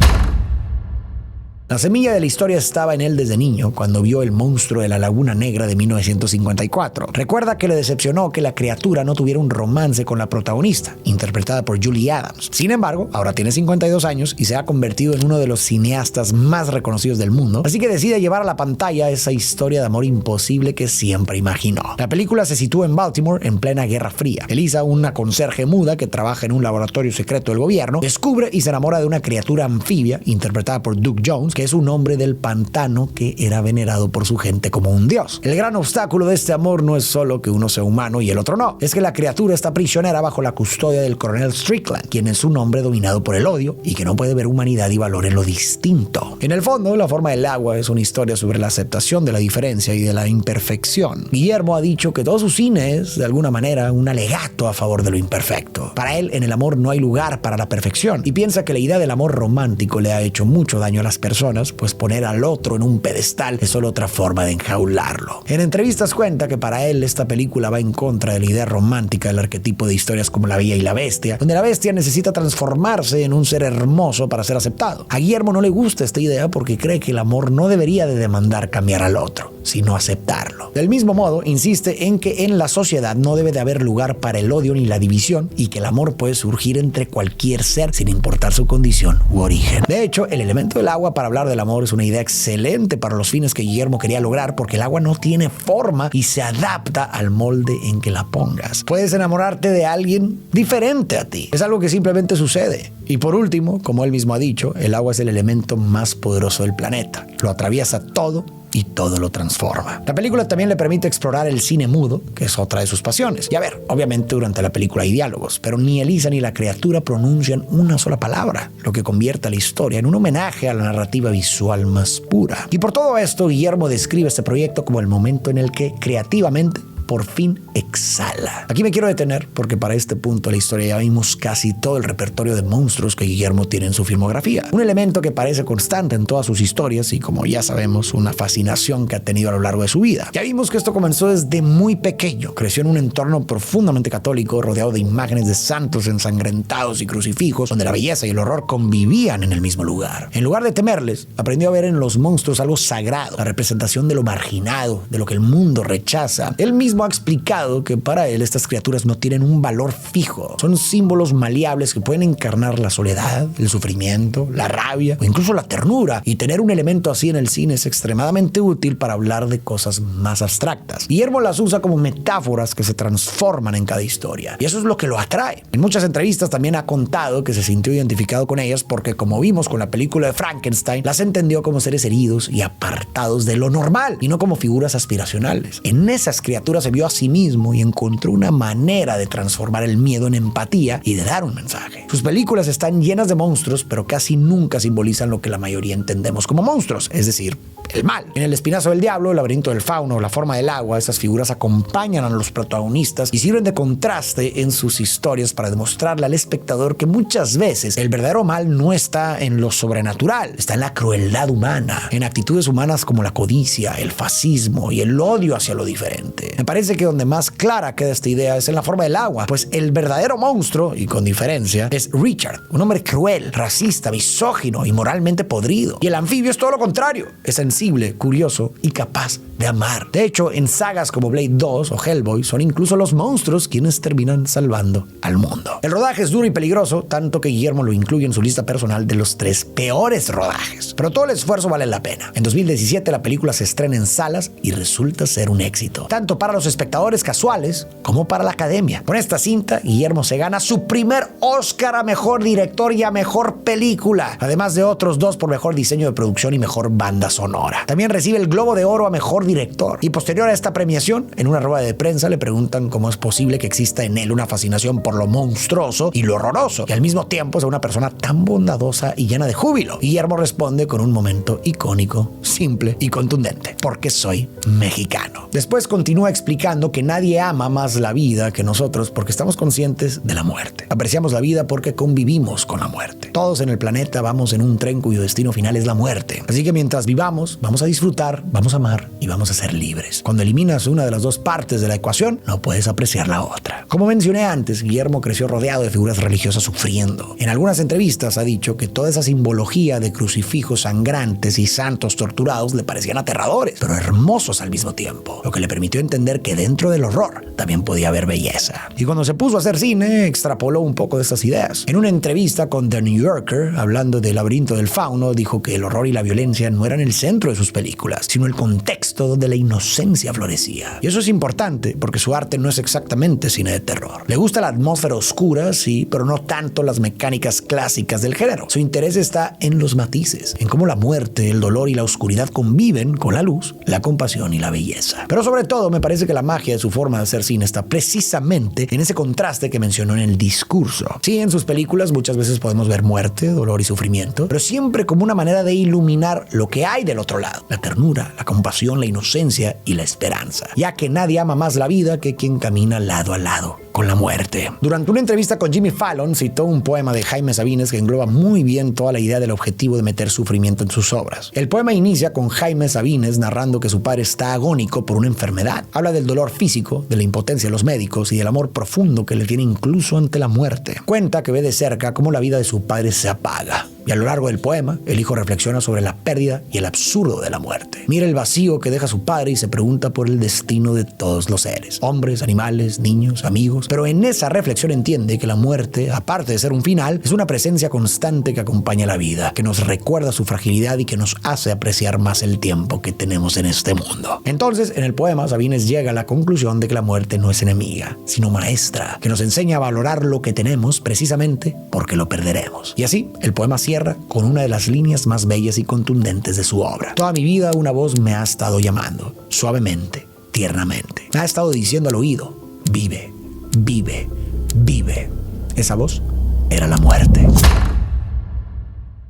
La semilla de la historia estaba en él desde niño, cuando vio El monstruo de la Laguna Negra de 1954. Recuerda que le decepcionó que la criatura no tuviera un romance con la protagonista, interpretada por Julie Adams. Sin embargo, ahora tiene 52 años y se ha convertido en uno de los cineastas más reconocidos del mundo, así que decide llevar a la pantalla esa historia de amor imposible que siempre imaginó. La película se sitúa en Baltimore en plena Guerra Fría. Elisa, una conserje muda que trabaja en un laboratorio secreto del gobierno, descubre y se enamora de una criatura anfibia interpretada por Doug Jones, que es un hombre del pantano que era venerado por su gente como un dios. El gran obstáculo de este amor no es solo que uno sea humano y el otro no, es que la criatura está prisionera bajo la custodia del coronel Strickland, quien es un hombre dominado por el odio y que no puede ver humanidad y valor en lo distinto. En el fondo, La forma del agua es una historia sobre la aceptación de la diferencia y de la imperfección. Guillermo ha dicho que todo su cine es, de alguna manera, un alegato a favor de lo imperfecto. Para él, en el amor no hay lugar para la perfección, y piensa que la idea del amor romántico le ha hecho mucho daño a las personas, pues poner al otro en un pedestal es solo otra forma de enjaularlo. En entrevistas cuenta que para él esta película va en contra de la idea romántica del arquetipo de historias como La Bella y la Bestia, donde la bestia necesita transformarse en un ser hermoso para ser aceptado. A Guillermo no le gusta esta idea porque cree que el amor no debería de demandar cambiar al otro, sino aceptarlo. Del mismo modo, insiste en que en la sociedad no debe de haber lugar para el odio ni la división y que el amor puede surgir entre cualquier ser sin importar su condición u origen. De hecho, el elemento del agua para hablar del amor es una idea excelente para los fines que Guillermo quería lograr, porque el agua no tiene forma y se adapta al molde en que la pongas. Puedes enamorarte de alguien diferente a ti. Es algo que simplemente sucede. Y por último, como él mismo ha dicho, el agua es el elemento más poderoso del planeta. Lo atraviesa todo y todo lo transforma. La película también le permite explorar el cine mudo, que es otra de sus pasiones. Y a ver, obviamente durante la película hay diálogos, pero ni Elisa ni la criatura pronuncian una sola palabra, lo que convierte a la historia en un homenaje a la narrativa visual más pura. Y por todo esto, Guillermo describe este proyecto como el momento en el que creativamente por fin exhala. Aquí me quiero detener porque para este punto de la historia ya vimos casi todo el repertorio de monstruos que Guillermo tiene en su filmografía. Un elemento que parece constante en todas sus historias y, como ya sabemos, una fascinación que ha tenido a lo largo de su vida. Ya vimos que esto comenzó desde muy pequeño. Creció en un entorno profundamente católico, rodeado de imágenes de santos ensangrentados y crucifijos, donde la belleza y el horror convivían en el mismo lugar. En lugar de temerles, aprendió a ver en los monstruos algo sagrado, la representación de lo marginado, de lo que el mundo rechaza. Él mismo ha explicado que para él estas criaturas no tienen un valor fijo. Son símbolos maleables que pueden encarnar la soledad, el sufrimiento, la rabia o incluso la ternura. Y tener un elemento así en el cine es extremadamente útil para hablar de cosas más abstractas. Guillermo las usa como metáforas que se transforman en cada historia. Y eso es lo que lo atrae. En muchas entrevistas también ha contado que se sintió identificado con ellas porque, como vimos con la película de Frankenstein, las entendió como seres heridos y apartados de lo normal y no como figuras aspiracionales. En esas criaturas se vio a sí mismo y encontró una manera de transformar el miedo en empatía y de dar un mensaje. Sus películas están llenas de monstruos, pero casi nunca simbolizan lo que la mayoría entendemos como monstruos, es decir, el mal. En El espinazo del diablo, El laberinto del fauno o La forma del agua, esas figuras acompañan a los protagonistas y sirven de contraste en sus historias para demostrarle al espectador que muchas veces el verdadero mal no está en lo sobrenatural, está en la crueldad humana, en actitudes humanas como la codicia, el fascismo y el odio hacia lo diferente. Me parece que donde más clara queda esta idea es en La forma del agua, pues el verdadero monstruo, y con diferencia, es Richard, un hombre cruel, racista, misógino y moralmente podrido. Y el anfibio es todo lo contrario, es sensible, curioso y capaz de amar. De hecho, en sagas como Blade 2 o Hellboy son incluso los monstruos quienes terminan salvando al mundo. El rodaje es duro y peligroso, tanto que Guillermo lo incluye en su lista personal de los 3 peores rodajes. Pero todo el esfuerzo vale la pena. En 2017 la película se estrena en salas y resulta ser un éxito, tanto para los espectadores casuales como para la academia. Con esta cinta, Guillermo se gana su primer Oscar a Mejor Director y a Mejor Película, además de otros 2 por Mejor Diseño de Producción y Mejor Banda Sonora. También recibe el Globo de Oro a Mejor Director. Y posterior a esta premiación, en una rueda de prensa le preguntan cómo es posible que exista en él una fascinación por lo monstruoso y lo horroroso, y al mismo tiempo sea una persona tan bondadosa y llena de júbilo. Guillermo responde con un momento icónico, simple y contundente: porque soy mexicano. Después continúa explicando explicando que nadie ama más la vida que nosotros porque estamos conscientes de la muerte. Apreciamos la vida porque convivimos con la muerte. Todos en el planeta vamos en un tren cuyo destino final es la muerte. Así que mientras vivamos, vamos a disfrutar, vamos a amar y vamos a ser libres. Cuando eliminas una de las dos partes de la ecuación, no puedes apreciar la otra. Como mencioné antes, Guillermo creció rodeado de figuras religiosas sufriendo. En algunas entrevistas ha dicho que toda esa simbología de crucifijos sangrantes y santos torturados le parecían aterradores, pero hermosos al mismo tiempo, lo que le permitió entender que dentro del horror también podía haber belleza. Y cuando se puso a hacer cine, extrapoló un poco de estas ideas. En una entrevista con The New Yorker, hablando del laberinto del fauno, dijo que el horror y la violencia no eran el centro de sus películas, sino el contexto donde la inocencia florecía. Y eso es importante, porque su arte no es exactamente cine de terror. Le gusta la atmósfera oscura, sí, pero no tanto las mecánicas clásicas del género. Su interés está en los matices, en cómo la muerte, el dolor y la oscuridad conviven con la luz, la compasión y la belleza. Pero sobre todo, me parece que la magia de su forma de hacer cine está precisamente en ese contraste que mencionó en el discurso. Sí, en sus películas muchas veces podemos ver muerte, dolor y sufrimiento, pero siempre como una manera de iluminar lo que hay del otro lado: la ternura, la compasión, la inocencia y la esperanza, ya que nadie ama más la vida que quien camina lado a lado con la muerte. Durante una entrevista con Jimmy Fallon citó un poema de Jaime Sabines que engloba muy bien toda la idea del objetivo de meter sufrimiento en sus obras. El poema inicia con Jaime Sabines narrando que su padre está agónico por una enfermedad. Habla del dolor físico, de la impotencia de los médicos y del amor profundo que le tiene incluso ante la muerte. Cuenta que ve de cerca cómo la vida de su padre se apaga. Y a lo largo del poema, el hijo reflexiona sobre la pérdida y el absurdo de la muerte. Mira el vacío que deja su padre y se pregunta por el destino de todos los seres: hombres, animales, niños, amigos. Pero en esa reflexión entiende que la muerte, aparte de ser un final, es una presencia constante que acompaña la vida, que nos recuerda su fragilidad y que nos hace apreciar más el tiempo que tenemos en este mundo. Entonces, en el poema, Sabines llega a la conclusión de que la muerte no es enemiga, sino maestra, que nos enseña a valorar lo que tenemos precisamente porque lo perderemos. Y así, el poema cierra con una de las líneas más bellas y contundentes de su obra. Toda mi vida una voz me ha estado llamando, suavemente, tiernamente. Me ha estado diciendo al oído: vive, vive, vive. Esa voz era la muerte.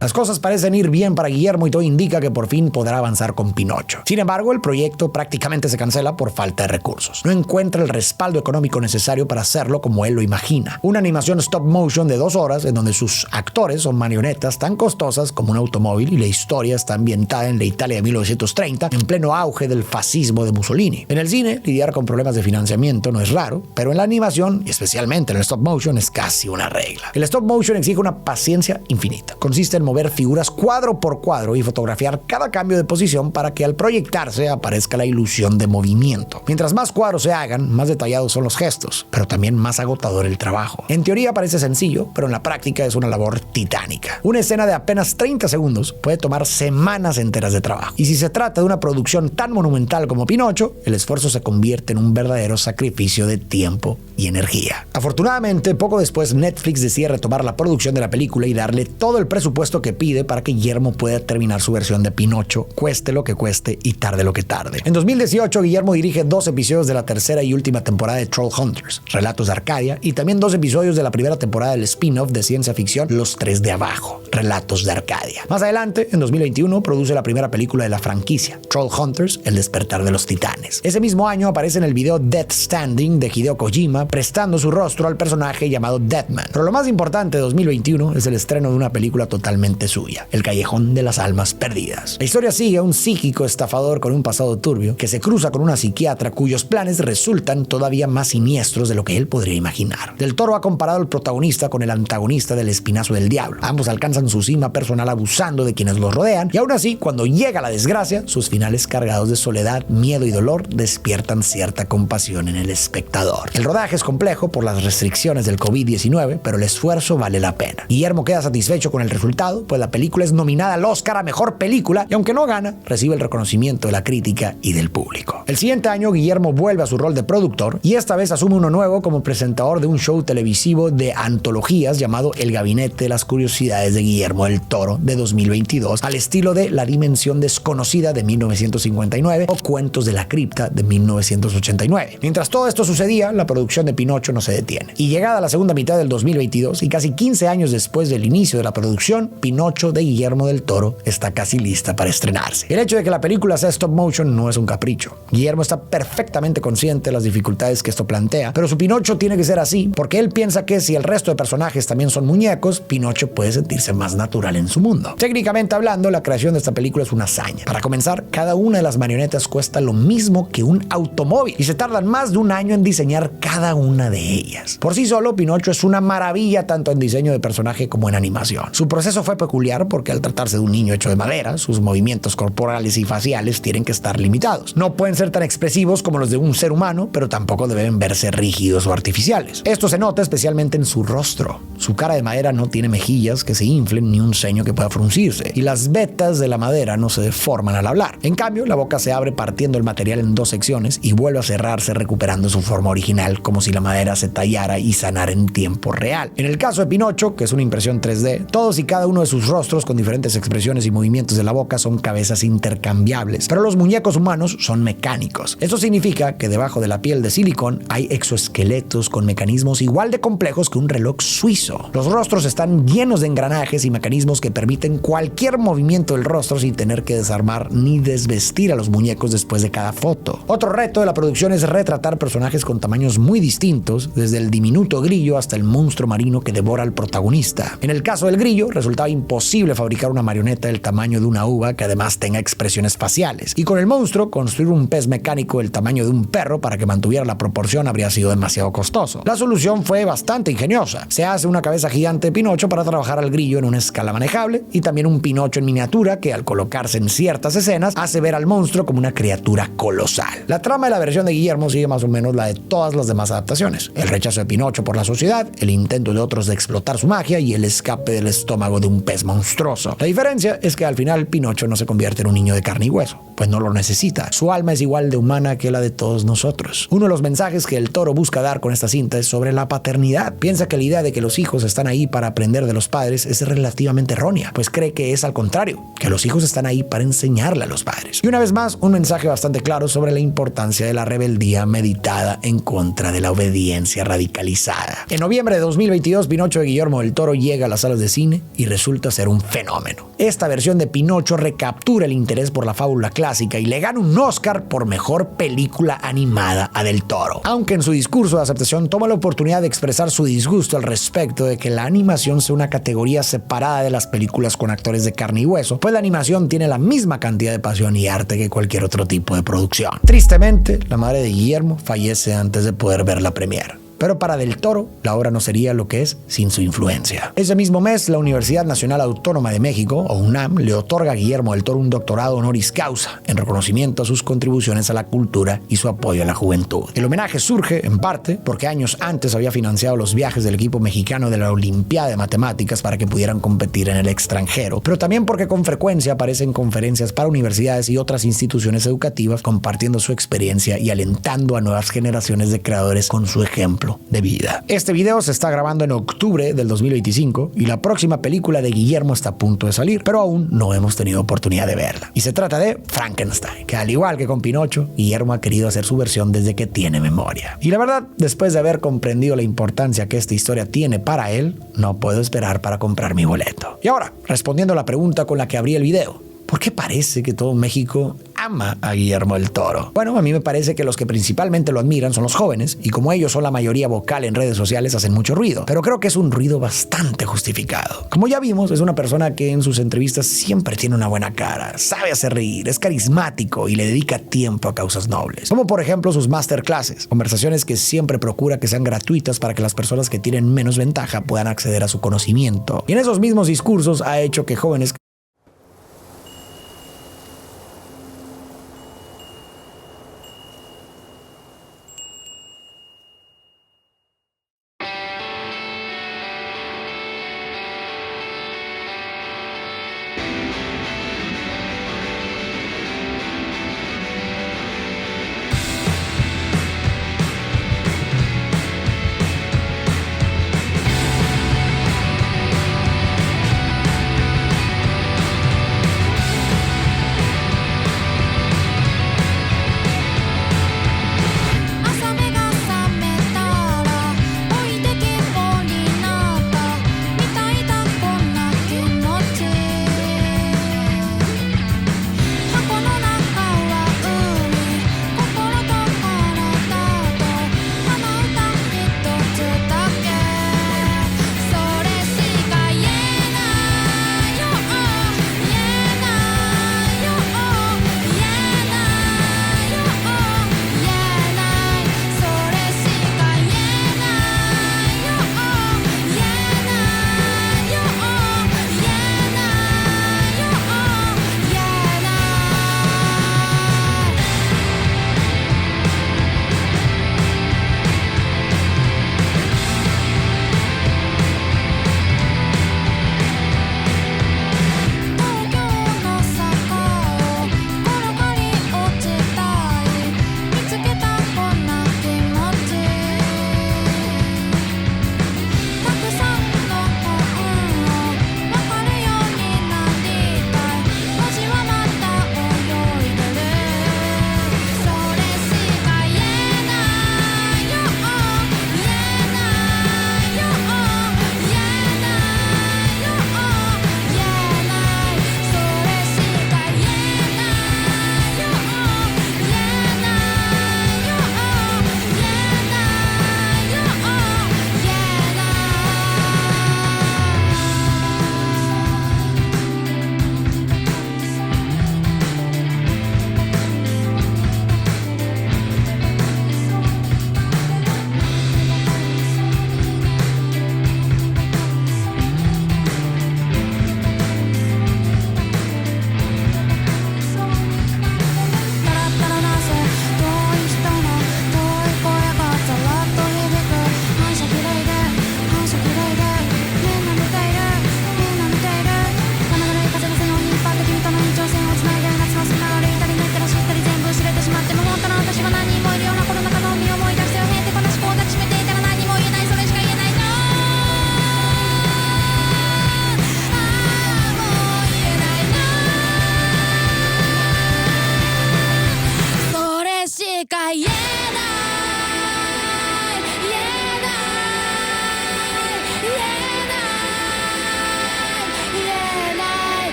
Las cosas parecen ir bien para Guillermo y todo indica que por fin podrá avanzar con Pinocho. Sin embargo, el proyecto prácticamente se cancela por falta de recursos. No encuentra el respaldo económico necesario para hacerlo como él lo imagina. Una animación stop motion de 2 horas en donde sus actores son marionetas tan costosas como un automóvil y la historia está ambientada en la Italia de 1930, en pleno auge del fascismo de Mussolini. En el cine, lidiar con problemas de financiamiento no es raro, pero en la animación, y especialmente en el stop motion, es casi una regla. El stop motion exige una paciencia infinita. Consiste en mover figuras cuadro por cuadro y fotografiar cada cambio de posición para que al proyectarse aparezca la ilusión de movimiento. Mientras más cuadros se hagan, más detallados son los gestos, pero también más agotador el trabajo. En teoría parece sencillo, pero en la práctica es una labor titánica. Una escena de apenas 30 segundos puede tomar semanas enteras de trabajo. Y si se trata de una producción tan monumental como Pinocho, el esfuerzo se convierte en un verdadero sacrificio de tiempo y energía. Afortunadamente, poco después Netflix decide retomar la producción de la película y darle todo el presupuesto que pide para que Guillermo pueda terminar su versión de Pinocho, cueste lo que cueste y tarde lo que tarde. En 2018, Guillermo dirige 2 episodios de la tercera y última temporada de Trollhunters, Relatos de Arcadia, y también 2 episodios de la primera temporada del spin-off de ciencia ficción Los Tres de Abajo, Relatos de Arcadia. Más adelante, en 2021, produce la primera película de la franquicia, Trollhunters, El Despertar de los Titanes. Ese mismo año aparece en el video Death Standing de Hideo Kojima, prestando su rostro al personaje llamado Deadman. Pero lo más importante de 2021 es el estreno de una película totalmente suya, El Callejón de las Almas Perdidas. La historia sigue a un psíquico estafador con un pasado turbio que se cruza con una psiquiatra cuyos planes resultan todavía más siniestros de lo que él podría imaginar. Del Toro ha comparado al protagonista con el antagonista del Espinazo del Diablo. Ambos alcanzan su cima personal abusando de quienes los rodean y aún así, cuando llega la desgracia, sus finales cargados de soledad, miedo y dolor despiertan cierta compasión en el espectador. El rodaje es complejo por las restricciones del COVID-19, pero el esfuerzo vale la pena. Guillermo queda satisfecho con el resultado, pues la película es nominada al Oscar a Mejor Película y aunque no gana, recibe el reconocimiento de la crítica y del público. El siguiente año, Guillermo vuelve a su rol de productor y esta vez asume uno nuevo como presentador de un show televisivo de antologías llamado El Gabinete de las Curiosidades de Guillermo del Toro de 2022, al estilo de La Dimensión Desconocida de 1959 o Cuentos de la Cripta de 1989. Mientras todo esto sucedía, la producción de Pinocho no se detiene. Y llegada la segunda mitad del 2022 y casi 15 años después del inicio de la producción, Pinocho de Guillermo del Toro está casi lista para estrenarse. El hecho de que la película sea stop motion no es un capricho. Guillermo está perfectamente consciente de las dificultades que esto plantea, pero su Pinocho tiene que ser así porque él piensa que si el resto de personajes también son muñecos, Pinocho puede sentirse más natural en su mundo. Técnicamente hablando, la creación de esta película es una hazaña. Para comenzar, cada una de las marionetas cuesta lo mismo que un automóvil y se tardan más de un año en diseñar cada una de ellas. Por sí solo, Pinocho es una maravilla tanto en diseño de personaje como en animación. Su proceso fue peculiar porque al tratarse de un niño hecho de madera, sus movimientos corporales y faciales tienen que estar limitados. No pueden ser tan expresivos como los de un ser humano, pero tampoco deben verse rígidos o artificiales. Esto se nota especialmente en su rostro. Su cara de madera no tiene mejillas que se inflen ni un ceño que pueda fruncirse, y las vetas de la madera no se deforman al hablar. En cambio, la boca se abre partiendo el material en dos secciones y vuelve a cerrarse recuperando su forma original, como si la madera se tallara y sanara en tiempo real. En el caso de Pinocho, que es una impresión 3D, todos y cada uno de sus rostros con diferentes expresiones y movimientos de la boca son cabezas intercambiables, pero los muñecos humanos son mecánicos. Esto significa que debajo de la piel de silicón hay exoesqueletos con mecanismos igual de complejos que un reloj suizo. Los rostros están llenos de engranajes y mecanismos que permiten cualquier movimiento del rostro sin tener que desarmar ni desvestir a los muñecos después de cada foto. Otro reto de la producción es retratar personajes con tamaños muy distintos, desde el diminuto grillo hasta el monstruo marino que devora al protagonista. En el caso del grillo, resultaba imposible fabricar una marioneta del tamaño de una uva que además tenga expresiones faciales. Y con el monstruo, construir un pez mecánico del tamaño de un perro para que mantuviera la proporción habría sido demasiado costoso. La solución fue bastante ingeniosa. Se hace una cabeza gigante de Pinocho para trabajar al grillo en una escala manejable y también un Pinocho en miniatura que al colocarse en ciertas escenas hace ver al monstruo como una criatura colosal. La trama de la versión de Guillermo sigue más o menos la de todas las demás adaptaciones: el rechazo de Pinocho por la sociedad, el intento de otros de explotar su magia y el escape del estómago de un pez monstruoso. La diferencia es que al final Pinocho no se convierte en un niño de carne y hueso, pues no lo necesita. Su alma es igual de humana que la de todos nosotros. Uno de los mensajes que el Toro busca dar con esta cinta es sobre la paternidad. Piensa que la idea de que los hijos están ahí para aprender de los padres es relativamente errónea, pues cree que es al contrario, que los hijos están ahí para enseñarle a los padres. Y una vez más, un mensaje bastante claro sobre la importancia de la rebeldía meditada en contra de la obediencia radicalizada. En noviembre de 2022, Pinocho de Guillermo del Toro llega a las salas de cine y resulta ser un fenómeno. Esta versión de Pinocho recaptura el interés por la fábula clásica y le gana un Oscar por mejor película animada a Del Toro. Aunque en su discurso de aceptación toma la oportunidad de expresar su disgusto al respecto de que la animación sea una categoría separada de las películas con actores de carne y hueso, pues la animación tiene la misma cantidad de pasión y arte que cualquier otro tipo de producción. Tristemente, la madre de Guillermo fallece antes de poder ver la premiere. Pero para Del Toro, la obra no sería lo que es sin su influencia. Ese mismo mes, la Universidad Nacional Autónoma de México, o UNAM, le otorga a Guillermo del Toro un doctorado honoris causa en reconocimiento a sus contribuciones a la cultura y su apoyo a la juventud. El homenaje surge, en parte, porque años antes había financiado los viajes del equipo mexicano de la Olimpiada de Matemáticas para que pudieran competir en el extranjero, pero también porque con frecuencia aparece en conferencias para universidades y otras instituciones educativas compartiendo su experiencia y alentando a nuevas generaciones de creadores con su ejemplo de vida. Este video se está grabando en octubre del 2025 y la próxima película de Guillermo está a punto de salir, pero aún no hemos tenido oportunidad de verla. Y se trata de Frankenstein, que al igual que con Pinocho, Guillermo ha querido hacer su versión desde que tiene memoria. Y la verdad, después de haber comprendido la importancia que esta historia tiene para él, no puedo esperar para comprar mi boleto. Y ahora, respondiendo a la pregunta con la que abrí el video: ¿por qué parece que todo México ama a Guillermo del Toro? Bueno, a mí me parece que los que principalmente lo admiran son los jóvenes, y como ellos son la mayoría vocal en redes sociales, hacen mucho ruido. Pero creo que es un ruido bastante justificado. Como ya vimos, es una persona que en sus entrevistas siempre tiene una buena cara, sabe hacer reír, es carismático y le dedica tiempo a causas nobles. Como por ejemplo sus masterclasses, conversaciones que siempre procura que sean gratuitas para que las personas que tienen menos ventaja puedan acceder a su conocimiento. Y en esos mismos discursos ha hecho que jóvenes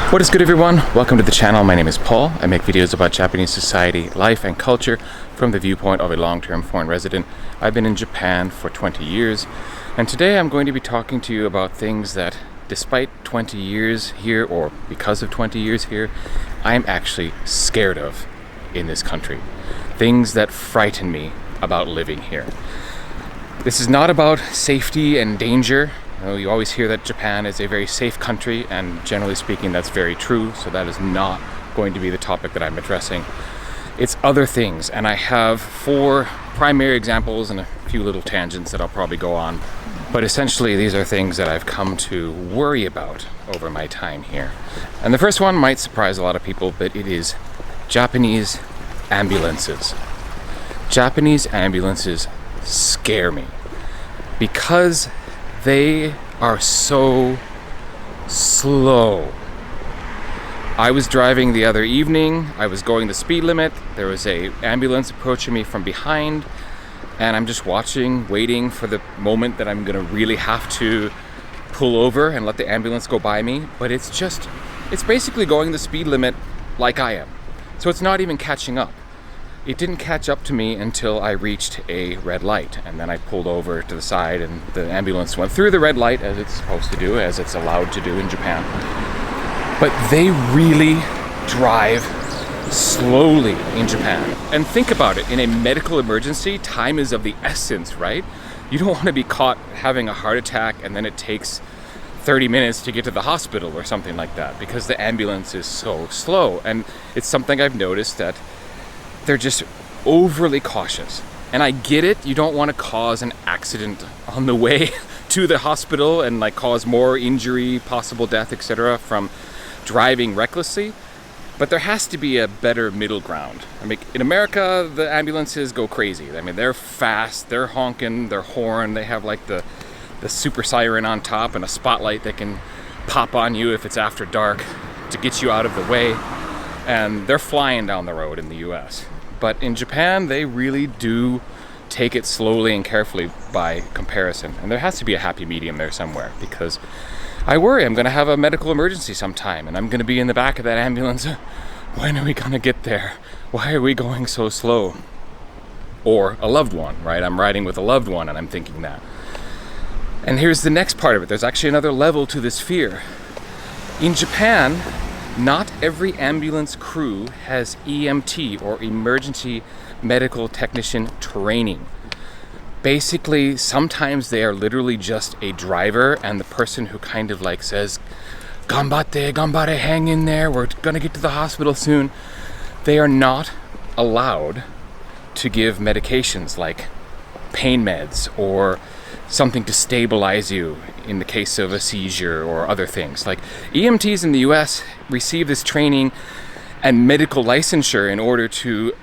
What is good, everyone? Welcome to the channel. My name is Paul. I make videos about Japanese society, life, and culture from the viewpoint of a long-term foreign resident. I've been in Japan for 20 years, and today I'm going to be talking to you about things that, despite 20 years here, or because of 20 years here, I'm actually scared of in this country. Things that frighten me about living here. This is not about safety and danger. You always hear that Japan is a very safe country, and generally speaking that's very true, so that is not going to be the topic that I'm addressing. It's other things, and I have 4 primary examples and a few little tangents that I'll probably go on. But essentially these are things that I've come to worry about over my time here. And the first one might surprise a lot of people, but it is Japanese ambulances. Japanese ambulances scare me because they are so slow. I was driving the other evening, I was going the speed limit, there was an ambulance approaching me from behind, and I'm just watching, waiting for the moment that I'm gonna really have to pull over and let the ambulance go by me, but it's basically going the speed limit like I am. So it's not even catching up. It didn't catch up to me until I reached a red light, and then I pulled over to the side and the ambulance went through the red light as it's supposed to do, as it's allowed to do in Japan. But they really drive slowly in Japan. And think about it, in a medical emergency, time is of the essence, right? You don't want to be caught having a heart attack and then it takes 30 minutes to get to the hospital or something like that because the ambulance is so slow. And it's something I've noticed that they're just overly cautious. And I get it, you don't want to cause an accident on the way to the hospital and like cause more injury, possible death, etc. from driving recklessly. But there has to be a better middle ground. I mean, in America, the ambulances go crazy. I mean, they're fast, they're honking, their horn, they have like the super siren on top and a spotlight that can pop on you if it's after dark to get you out of the way. And they're flying down the road in the US. But in Japan, they really do take it slowly and carefully by comparison. And there has to be a happy medium there somewhere, because I worry I'm gonna have a medical emergency sometime and I'm gonna be in the back of that ambulance. When are we gonna get there? Why are we going so slow? Or a loved one, right? I'm riding with a loved one and I'm thinking that. And here's the next part of it. There's actually another level to this fear. In Japan, not every ambulance crew has EMT, or emergency medical technician training. Basically, sometimes they are literally just a driver and the person who kind of like says, "Ganbatte, ganbare, hang in there, we're gonna get to the hospital soon." They are not allowed to give medications like pain meds or something to stabilize you in the case of a seizure or other things. Like EMTs in the US receive this training and medical licensure in order to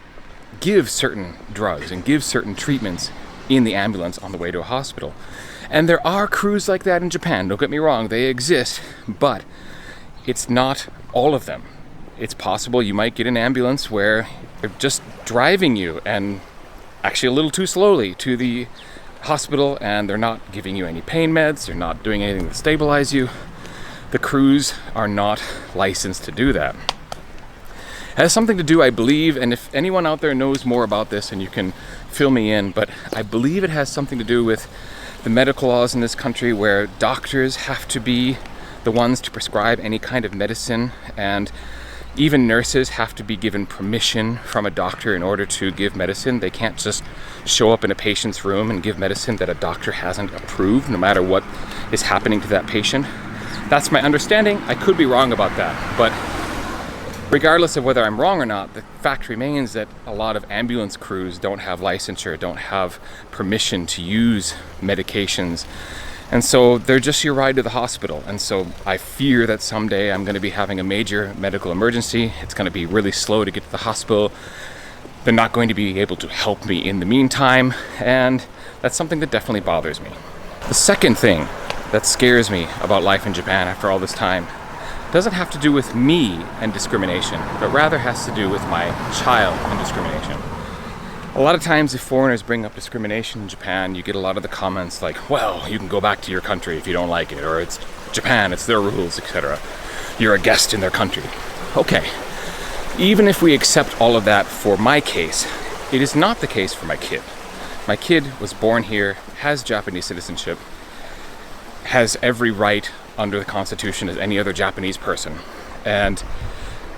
give certain drugs and give certain treatments in the ambulance on the way to a hospital. And there are crews like that in Japan, don't get me wrong, they exist, but it's not all of them. It's possible you might get an ambulance where they're just driving you and actually a little too slowly to the hospital, and they're not giving you any pain meds, they're not doing anything to stabilize you. The crews are not licensed to do that. It has something to do, I believe, and if anyone out there knows more about this, and you can fill me in, but I believe it has something to do with the medical laws in this country where doctors have to be the ones to prescribe any kind of medicine, and even nurses have to be given permission from a doctor in order to give medicine. They can't just show up in a patient's room and give medicine that a doctor hasn't approved, no matter what is happening to that patient. That's my understanding. I could be wrong about that, but regardless of whether I'm wrong or not, the fact remains that a lot of ambulance crews don't have licensure, don't have permission to use medications. And so they're just your ride to the hospital. And so I fear that someday I'm going to be having a major medical emergency. It's going to be really slow to get to the hospital. They're not going to be able to help me in the meantime. And that's something that definitely bothers me. The second thing that scares me about life in Japan after all this time doesn't have to do with me and discrimination, but rather has to do with my child and discrimination. A lot of times if foreigners bring up discrimination in Japan, you get a lot of the comments like, well, you can go back to your country if you don't like it, or it's Japan, it's their rules, etc. you're a guest in their country. Okay, even if we accept all of that for my case, it is not the case for my kid. My kid was born here, has Japanese citizenship, has every right under the Constitution as any other Japanese person. And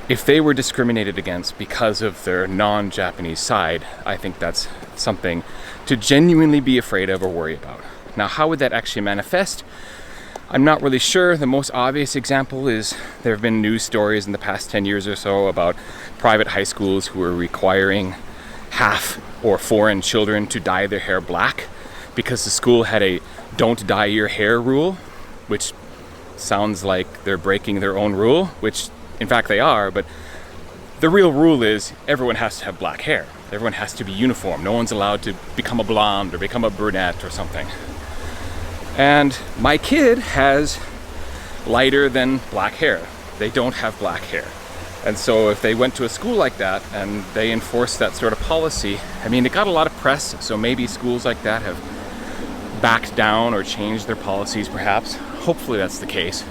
if they were discriminated against because of their non-Japanese side, I think that's something to genuinely be afraid of or worry about. Now, how would that actually manifest? I'm not really sure. The most obvious example is there have been news stories in the past 10 years or so about private high schools who are requiring half or foreign children to dye their hair black because the school had a don't dye your hair rule, which sounds like they're breaking their own rule, which in fact they are, but the real rule is everyone has to have black hair. Everyone has to be uniform. No one's allowed to become a blonde or become a brunette or something. And my kid has lighter than black hair. They don't have black hair. And so if they went to a school like that and they enforced that sort of policy, I mean, it got a lot of press, so maybe schools like that have backed down or changed their policies perhaps. Hopefully that's the case.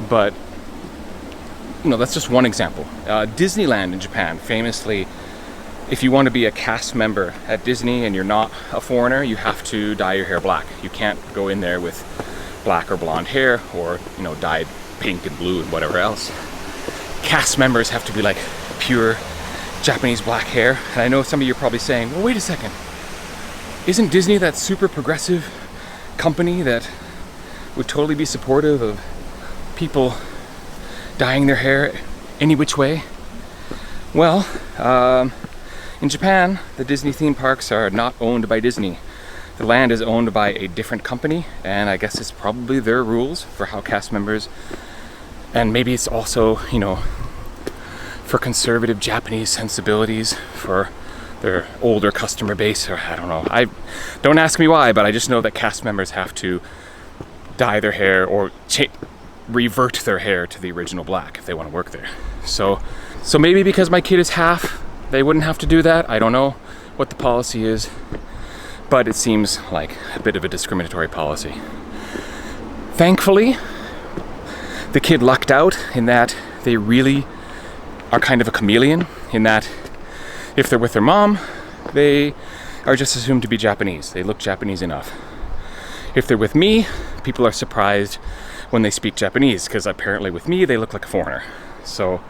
But, you know, that's just one example. Disneyland in Japan, famously, if you want to be a cast member at Disney and you're not a foreigner, you have to dye your hair black. You can't go in there with black or blonde hair or, you know, dyed pink and blue and whatever else. Cast members have to be like pure Japanese black hair. And I know some of you are probably saying, well, wait a second. Isn't Disney that super progressive company that would totally be supportive of people dyeing their hair any which way? Well, in Japan, the Disney theme parks are not owned by Disney. The land is owned by a different company, and I guess it's probably their rules for how cast members, and maybe it's also, you know, for conservative Japanese sensibilities, for their older customer base, or I don't know. Don't ask me why, but I just know that cast members have to dye their hair or revert their hair to the original black if they want to work there. So maybe because my kid is half, they wouldn't have to do that. I don't know what the policy is, but it seems like a bit of a discriminatory policy. Thankfully, the kid lucked out in that they really are kind of a chameleon, in that if they're with their mom, they are just assumed to be Japanese. They look Japanese enough. If they're with me, people are surprised when they speak Japanese, because apparently with me, they look like a foreigner. So,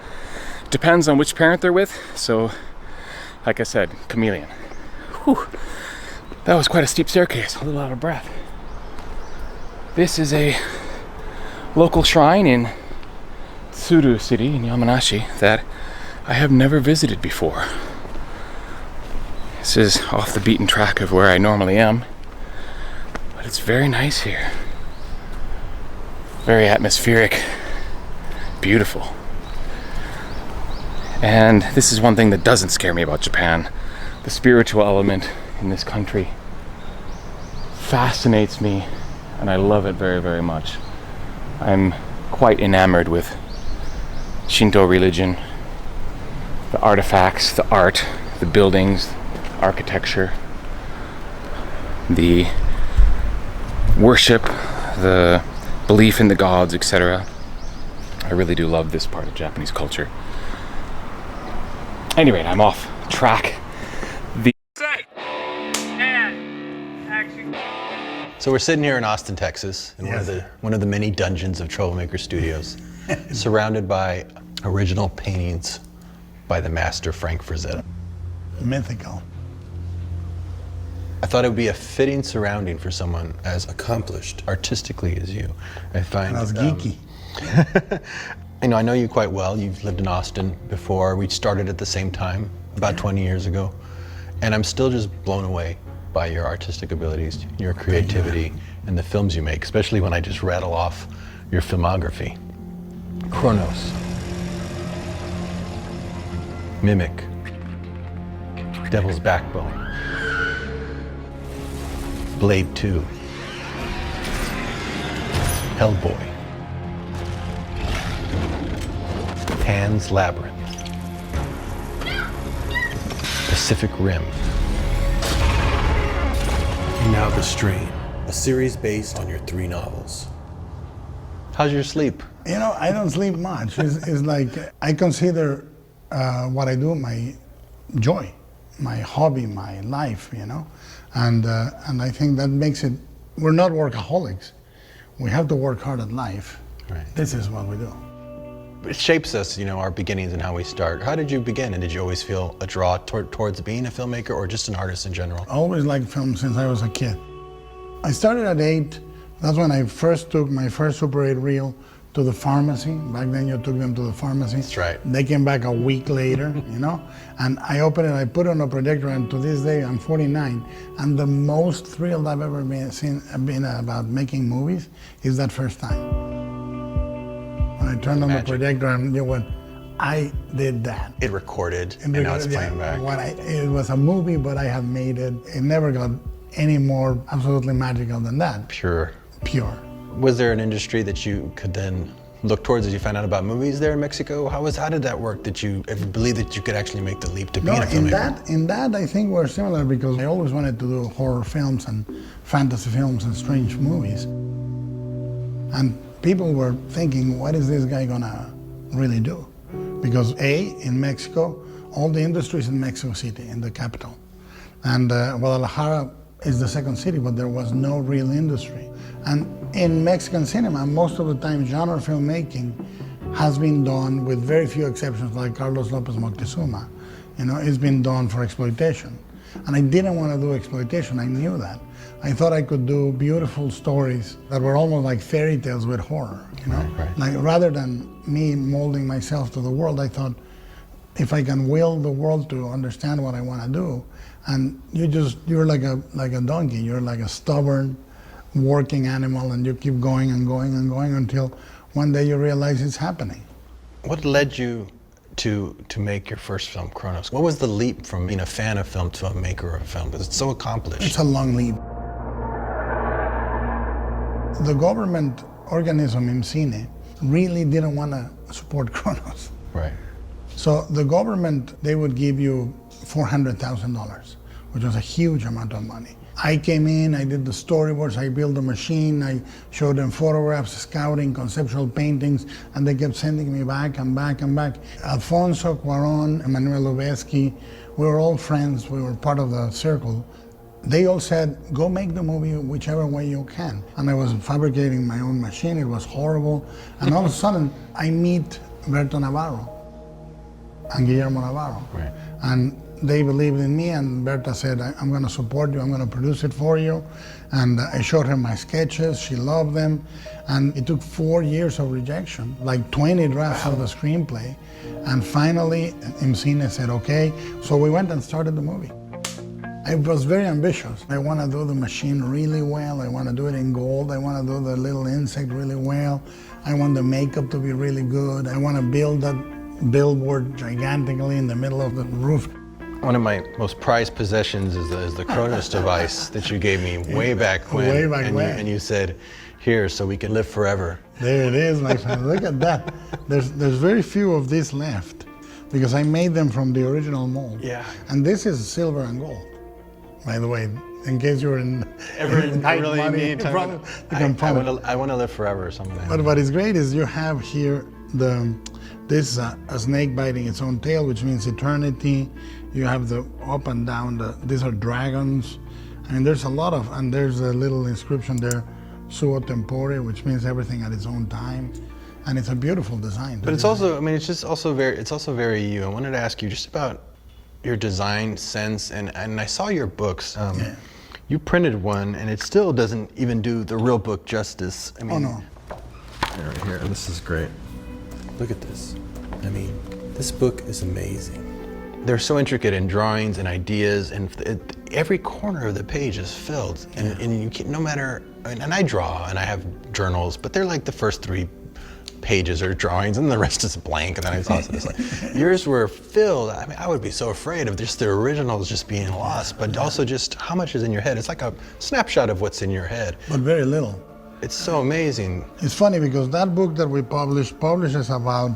depends on which parent they're with. So, like I said, chameleon. Whew. That was quite a steep staircase, a little out of breath. This is a local shrine in Tsuru City in Yamanashi that I have never visited before. This is off the beaten track of where I normally am, but it's very nice here. Very atmospheric, beautiful. And this is one thing that doesn't scare me about Japan. The spiritual element in this country fascinates me, and I love it very, very much. I'm quite enamored with Shinto religion, the artifacts, the art, the buildings, architecture, the worship, the belief in the gods, etc. I really do love this part of Japanese culture. Anyway, I'm off track. So we're sitting here in Austin, Texas, in one of the many dungeons of Troublemaker Studios, surrounded by original paintings by the master Frank Frazetta. Mythical. I thought it would be a fitting surrounding for someone as accomplished artistically as you. I find. And I was geeky. I know you quite well. You've lived in Austin before. We started at the same time, about 20 years ago. And I'm still just blown away by your artistic abilities, your creativity, and the films you make, especially when I just rattle off your filmography. Chronos, Mimic, Devil's Backbone, Blade 2, Hellboy, Pan's Labyrinth, Pacific Rim, and now The Strain, a series based on your 3 novels. How's your sleep? You know, I don't sleep much. It's like I consider what I do my joy, my hobby, my life, you know, and I think that makes it. We're not workaholics. We have to work hard at life. Right. This is what we do. It shapes us, you know, our beginnings and how we start. How did you begin, and did you always feel a draw towards being a filmmaker or just an artist in general? I always liked film since I was a kid. I started at 8. That's when I first took my first Super 8 reel to the pharmacy. Back then you took them to the pharmacy. That's right. They came back a week later, you know, and I opened it, I put it on a projector, and to this day, I'm 49, and the most thrilled I've ever been about making movies is that first time. When I turned on the projector and you went, I did that. It recorded, and now it's playing back. It was a movie, but I have made it. It never got any more absolutely magical than that. Pure. Was there an industry that you could then look towards as you found out about movies there in Mexico? How did that work? Did you ever believe that you could actually make the leap to being a filmmaker? In that I think we're similar, because I always wanted to do horror films and fantasy films and strange movies. And people were thinking, what is this guy gonna really do? Because in Mexico, all the industry is in Mexico City, in the capital. And Guadalajara is the second city, but there was no real industry. And in Mexican cinema, most of the time, genre filmmaking has been done, with very few exceptions, like Carlos Lopez Moctezuma. You know, it's been done for exploitation. And I didn't want to do exploitation, I knew that. I thought I could do beautiful stories that were almost like fairy tales with horror, you know? Right. Like, rather than me molding myself to the world, I thought, if I can will the world to understand what I want to do, and you're like a donkey, you're like a stubborn, working animal, and you keep going and going and going until one day you realize it's happening. What led you to make your first film, Cronos? What was the leap from being a fan of film to a maker of film? Because it's so accomplished. It's a long leap. The government organism, IMCINE, really didn't want to support Cronos. Right. So the government, they would give you $400,000, which was a huge amount of money. I came in, I did the storyboards, I built the machine, I showed them photographs, scouting, conceptual paintings, and they kept sending me back and back and back. Alfonso Cuarón, Emmanuel Lubezki, we were all friends, we were part of the circle. They all said, go make the movie whichever way you can. And I was fabricating my own machine, it was horrible. And all of a sudden, I meet Berto Navarro and Guillermo Navarro. Right. And they believed in me, and Berta said, I'm going to support you, I'm going to produce it for you. And I showed her my sketches, she loved them. And it took 4 years of rejection, like 20 drafts of the screenplay. And finally, IMCINE said, okay. So we went and started the movie. I was very ambitious. I want to do the machine really well. I want to do it in gold. I want to do the little insect really well. I want the makeup to be really good. I want to build that billboard gigantically in the middle of the roof. One of my most prized possessions is the Cronos device that you gave me way back when. Way back when. And you said, here, so we can live forever. There it is, my friend. Look at that. There's very few of these left, because I made them from the original mold. Yeah. And this is silver and gold, by the way, in case you're ever in really money, need time. I want to live forever or something. But what is great is you have here this is a snake biting its own tail, which means eternity. You have the up and down, these are dragons. I mean, there's a lot of, and there's a little inscription there, suo tempore, which means everything at its own time. And it's a beautiful design. But it's also, I mean, it's also very you. I wanted to ask you just about your design sense, and I saw your books. You printed one, and it still doesn't even do the real book justice. I mean, no. Right here, this is great. Look at this. I mean, this book is amazing. They're so intricate in drawings and ideas, and every corner of the page is filled. And you can, no matter, and I draw and I have journals, but they're like the first 3 pages are drawings and the rest is blank, and then it's also just like, yours were filled. I mean, I would be so afraid of just the originals just being lost, but also just how much is in your head. It's like a snapshot of what's in your head. But very little. It's so amazing. It's funny because that book that we publishes about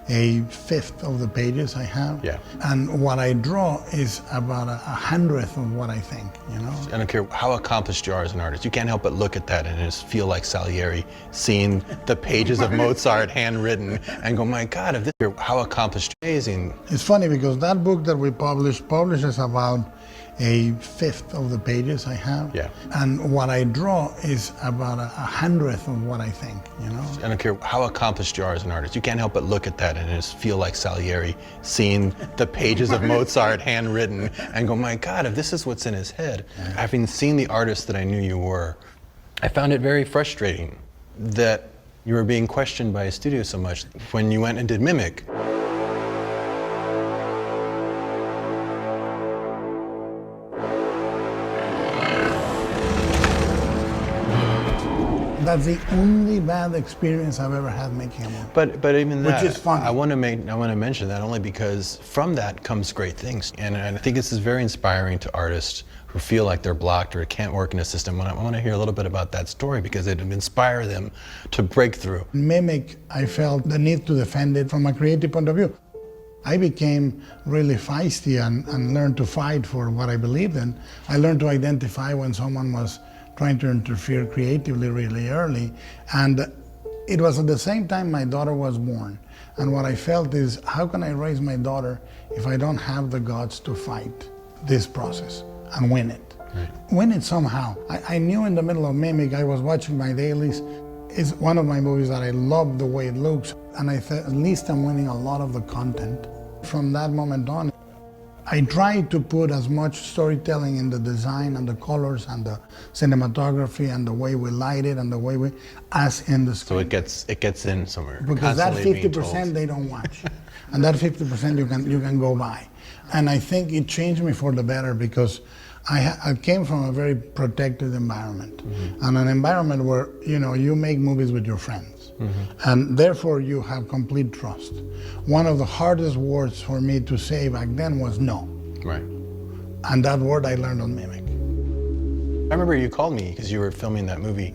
a fifth of the pages I have. Yeah. And what I draw is about a hundredth of what I think, you know? I don't care how accomplished you are as an artist, you can't help but look at that and just feel like Salieri, seeing the pages of Mozart handwritten and go, my God, if this, how accomplished, amazing. It's funny because that book that we publishes about a fifth of the pages I have. Yeah. And what I draw is about a hundredth of what I think, you know? I don't care how accomplished you are as an artist, you can't help but look at that and just feel like Salieri, seeing the pages of Mozart handwritten and go, my God, if this is what's in his head. Having seen the artist that I knew you were, I found it very frustrating that you were being questioned by a studio so much. When you went and did Mimic, That's the only bad experience I've ever had making a movie. But even that, which is funny. I want to mention that only because from that comes great things, and I think this is very inspiring to artists who feel like they're blocked or can't work in a system. I want to hear a little bit about that story because it would inspire them to break through. Mimic, I felt the need to defend it from a creative point of view. I became really feisty and learned to fight for what I believed in. I learned to identify when someone was trying to interfere creatively really early. And it was at the same time my daughter was born. And what I felt is, how can I raise my daughter if I don't have the guts to fight this process and win it? Right. Win it somehow. I knew in the middle of Mimic, I was watching my dailies. It's one of my movies that I love the way it looks. And I thought, at least I'm winning a lot of the content. From that moment on, I tried to put as much storytelling in the design and the colors and the cinematography and the way we light it and the way we, as in the screen. So it gets in somewhere. Because that 50% they don't watch, and that 50% you can go by. And I think it changed me for the better because I came from a very protected environment, and an environment where you make movies with your friends, and therefore you have complete trust. One of the hardest words for me to say back then was no. Right. And that word I learned on Mimic. I remember you called me because you were filming that movie,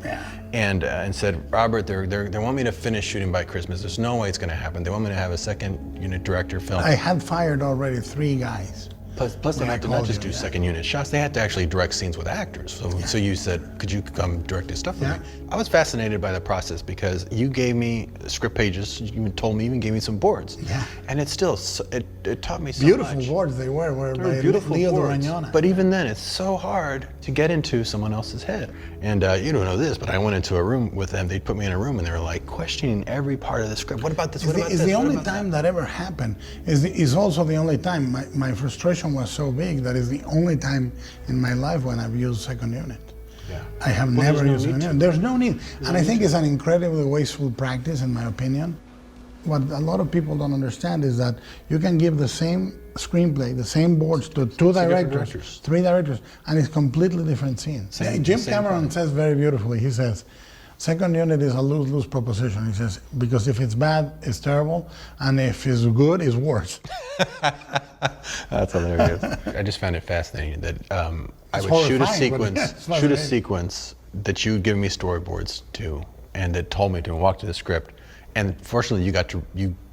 and said, Robert, they want me to finish shooting by Christmas. There's no way it's going to happen. They want me to have a second unit director film. I had fired already 3 guys. Plus they had to not just do second unit shots, they had to actually direct scenes with actors. So you said, could you come direct this stuff with me? I was fascinated by the process because you gave me script pages, you even gave me some boards. Yeah. And it still, it taught me so beautiful much. Boards they were by beautiful Leo boards. Duragnona. But even then, it's so hard to get into someone else's head. And you don't know this, but I went into a room with them, they put me in a room and they were like questioning every part of the script. What about this, what about this? It's the only time that ever happened. Is also the only time my frustration was so big that is the only time in my life when I've used second unit. Yeah. I have never used second unit. There's no need. And I think it's an incredibly wasteful practice in my opinion. What a lot of people don't understand is that you can give the same screenplay, the same boards to 2 directors, 3 directors, and it's completely different scenes. Jim Cameron says very beautifully, he says, second unit is a lose-lose proposition. He says, because if it's bad, it's terrible, and if it's good, it's worse. That's hilarious. I just found it fascinating that I would shoot a sequence that you would give me storyboards to, and that told me to walk to the script. And fortunately,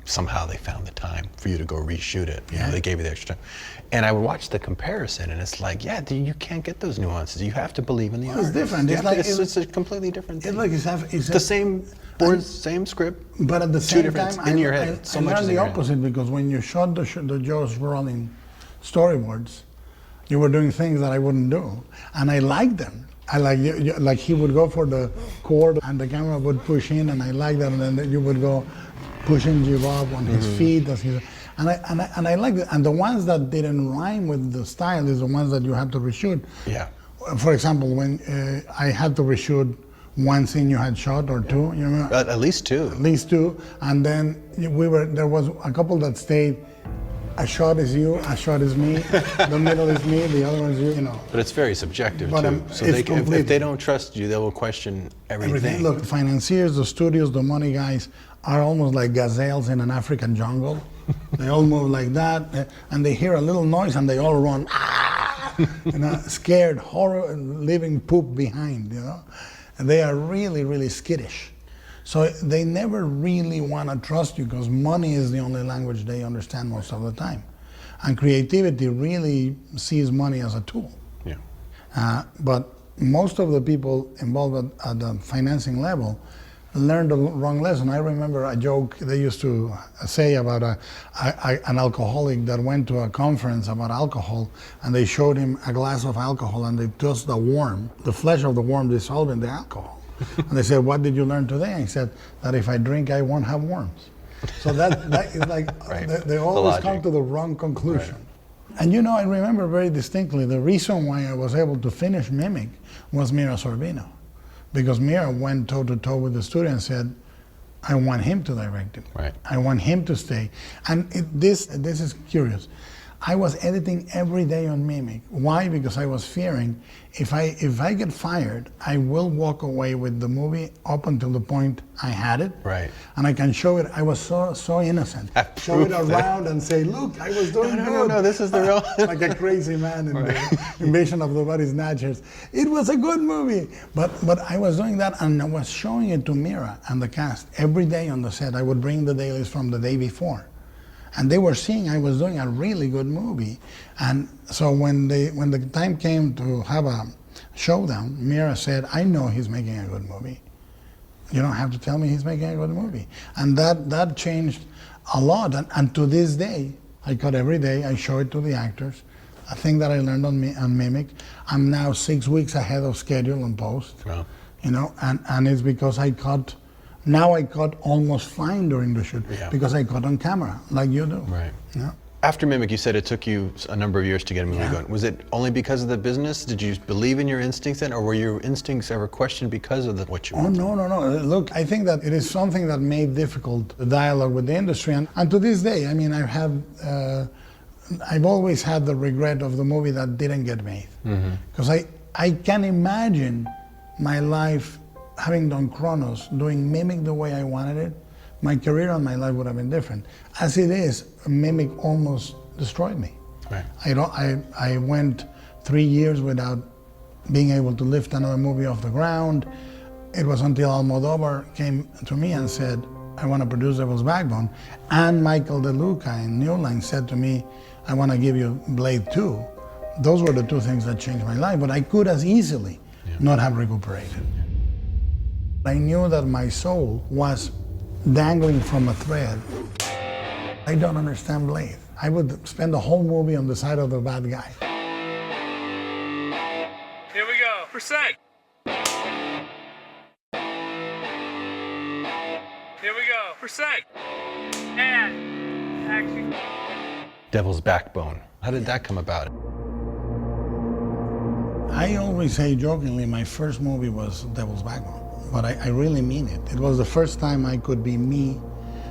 somehow they found the time for you to go reshoot it. You know, they gave you the extra time. And I would watch the comparison, and it's like, you can't get those nuances. You have to believe in the artist. It's different. It's a completely different thing. It's the same boards, same script, but at the same time, in your head. I learned the opposite because when you shot the Josh Brolin storyboards, you were doing things that I wouldn't do, and I liked them. I like he would go for the cord, and the camera would push in, and I liked that, and then you would go pushing Jim up on his feet as he. And I like it. And the ones that didn't rhyme with the style is the ones that you have to reshoot. Yeah. For example, when I had to reshoot one scene you had shot or 2, you know. At least 2. At least 2, and then there was a couple that stayed. A shot is you, a shot is me, the middle is me, the other one is you, you know. But it's very subjective too. So if they don't trust you, they will question everything. Look, financiers, the studios, the money guys are almost like gazelles in an African jungle. They all move like that, and they hear a little noise and they all run, scared, horror, leaving poop behind, you know. And they are really, really skittish. So they never really want to trust you because money is the only language they understand most of the time. And creativity really sees money as a tool. Yeah. But most of the people involved at the financing level learned the wrong lesson. I remember a joke they used to say about an alcoholic that went to a conference about alcohol, and they showed him a glass of alcohol and they tossed the worm, the flesh of the worm dissolved in the alcohol. And they said, "What did you learn today?" And he said, "That if I drink, I won't have worms." So that is like, right. they always come to the wrong conclusion. Right. And you know, I remember very distinctly, the reason why I was able to finish Mimic was Mira Sorvino. Because Mira went toe-to-toe with the studio and said, I want him to direct it. Right. I want him to stay. And this is curious. I was editing every day on Mimic. Why? Because I was fearing if I get fired, I will walk away with the movie up until the point I had it. Right. And I can show it. I was so innocent. Show it around and say, look, I was doing good. No, this is the real... like a crazy man in the Invasion of the Body Snatchers. It was a good movie. But I was doing that and I was showing it to Mira and the cast. Every day on the set, I would bring the dailies from the day before. And they were seeing I was doing a really good movie. And so when the time came to have a showdown, Mira said, I know he's making a good movie. You don't have to tell me he's making a good movie. And that changed a lot. And to this day, I cut every day, I show it to the actors. A thing that I learned on Mimic. I'm now 6 weeks ahead of schedule on post. Wow. You know, and it's because I cut. Now I cut almost fine during the shoot because I cut on camera, like you do. Right. Yeah. After Mimic, you said it took you a number of years to get a movie going. Was it only because of the business? Did you believe in your instincts then, or were your instincts ever questioned because of what you wanted? Oh, no. Look, I think that it is something that made difficult the dialogue with the industry. And to this day, I mean, I've always had the regret of the movie that didn't get made. Because I can imagine my life having done Kronos, doing Mimic the way I wanted it, my career and my life would have been different. As it is, Mimic almost destroyed me. Right. I went 3 years without being able to lift another movie off the ground. It was until Almodovar came to me and said, I want to produce Devil's Backbone. And Michael De Luca in New Line said to me, I want to give you Blade 2. Those were the two things that changed my life, but I could as easily not have recuperated. I knew that my soul was dangling from a thread. I don't understand Blade. I would spend the whole movie on the side of the bad guy. Here we go. Percent. Here we go. Percent. And action. Devil's Backbone. How did that come about? I always say jokingly, my first movie was Devil's Backbone. But I really mean it. It was the first time I could be me,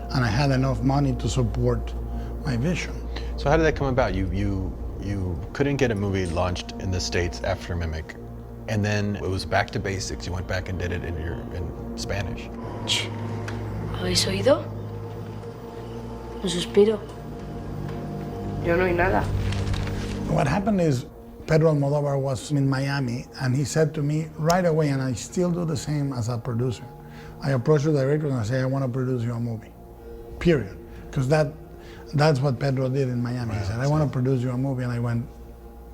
and I had enough money to support my vision. So how did that come about? You couldn't get a movie launched in the States after Mimic, and then it was back to basics. You went back and did it in Spanish. ¿Habéis oído? Un suspiro. Yo no oí nada. What happened is, Pedro Almodovar was in Miami, and he said to me right away, and I still do the same as a producer. I approach the director and I say, I want to produce you a movie, period. Because that's what Pedro did in Miami. He said, I want to produce you a movie, and I went,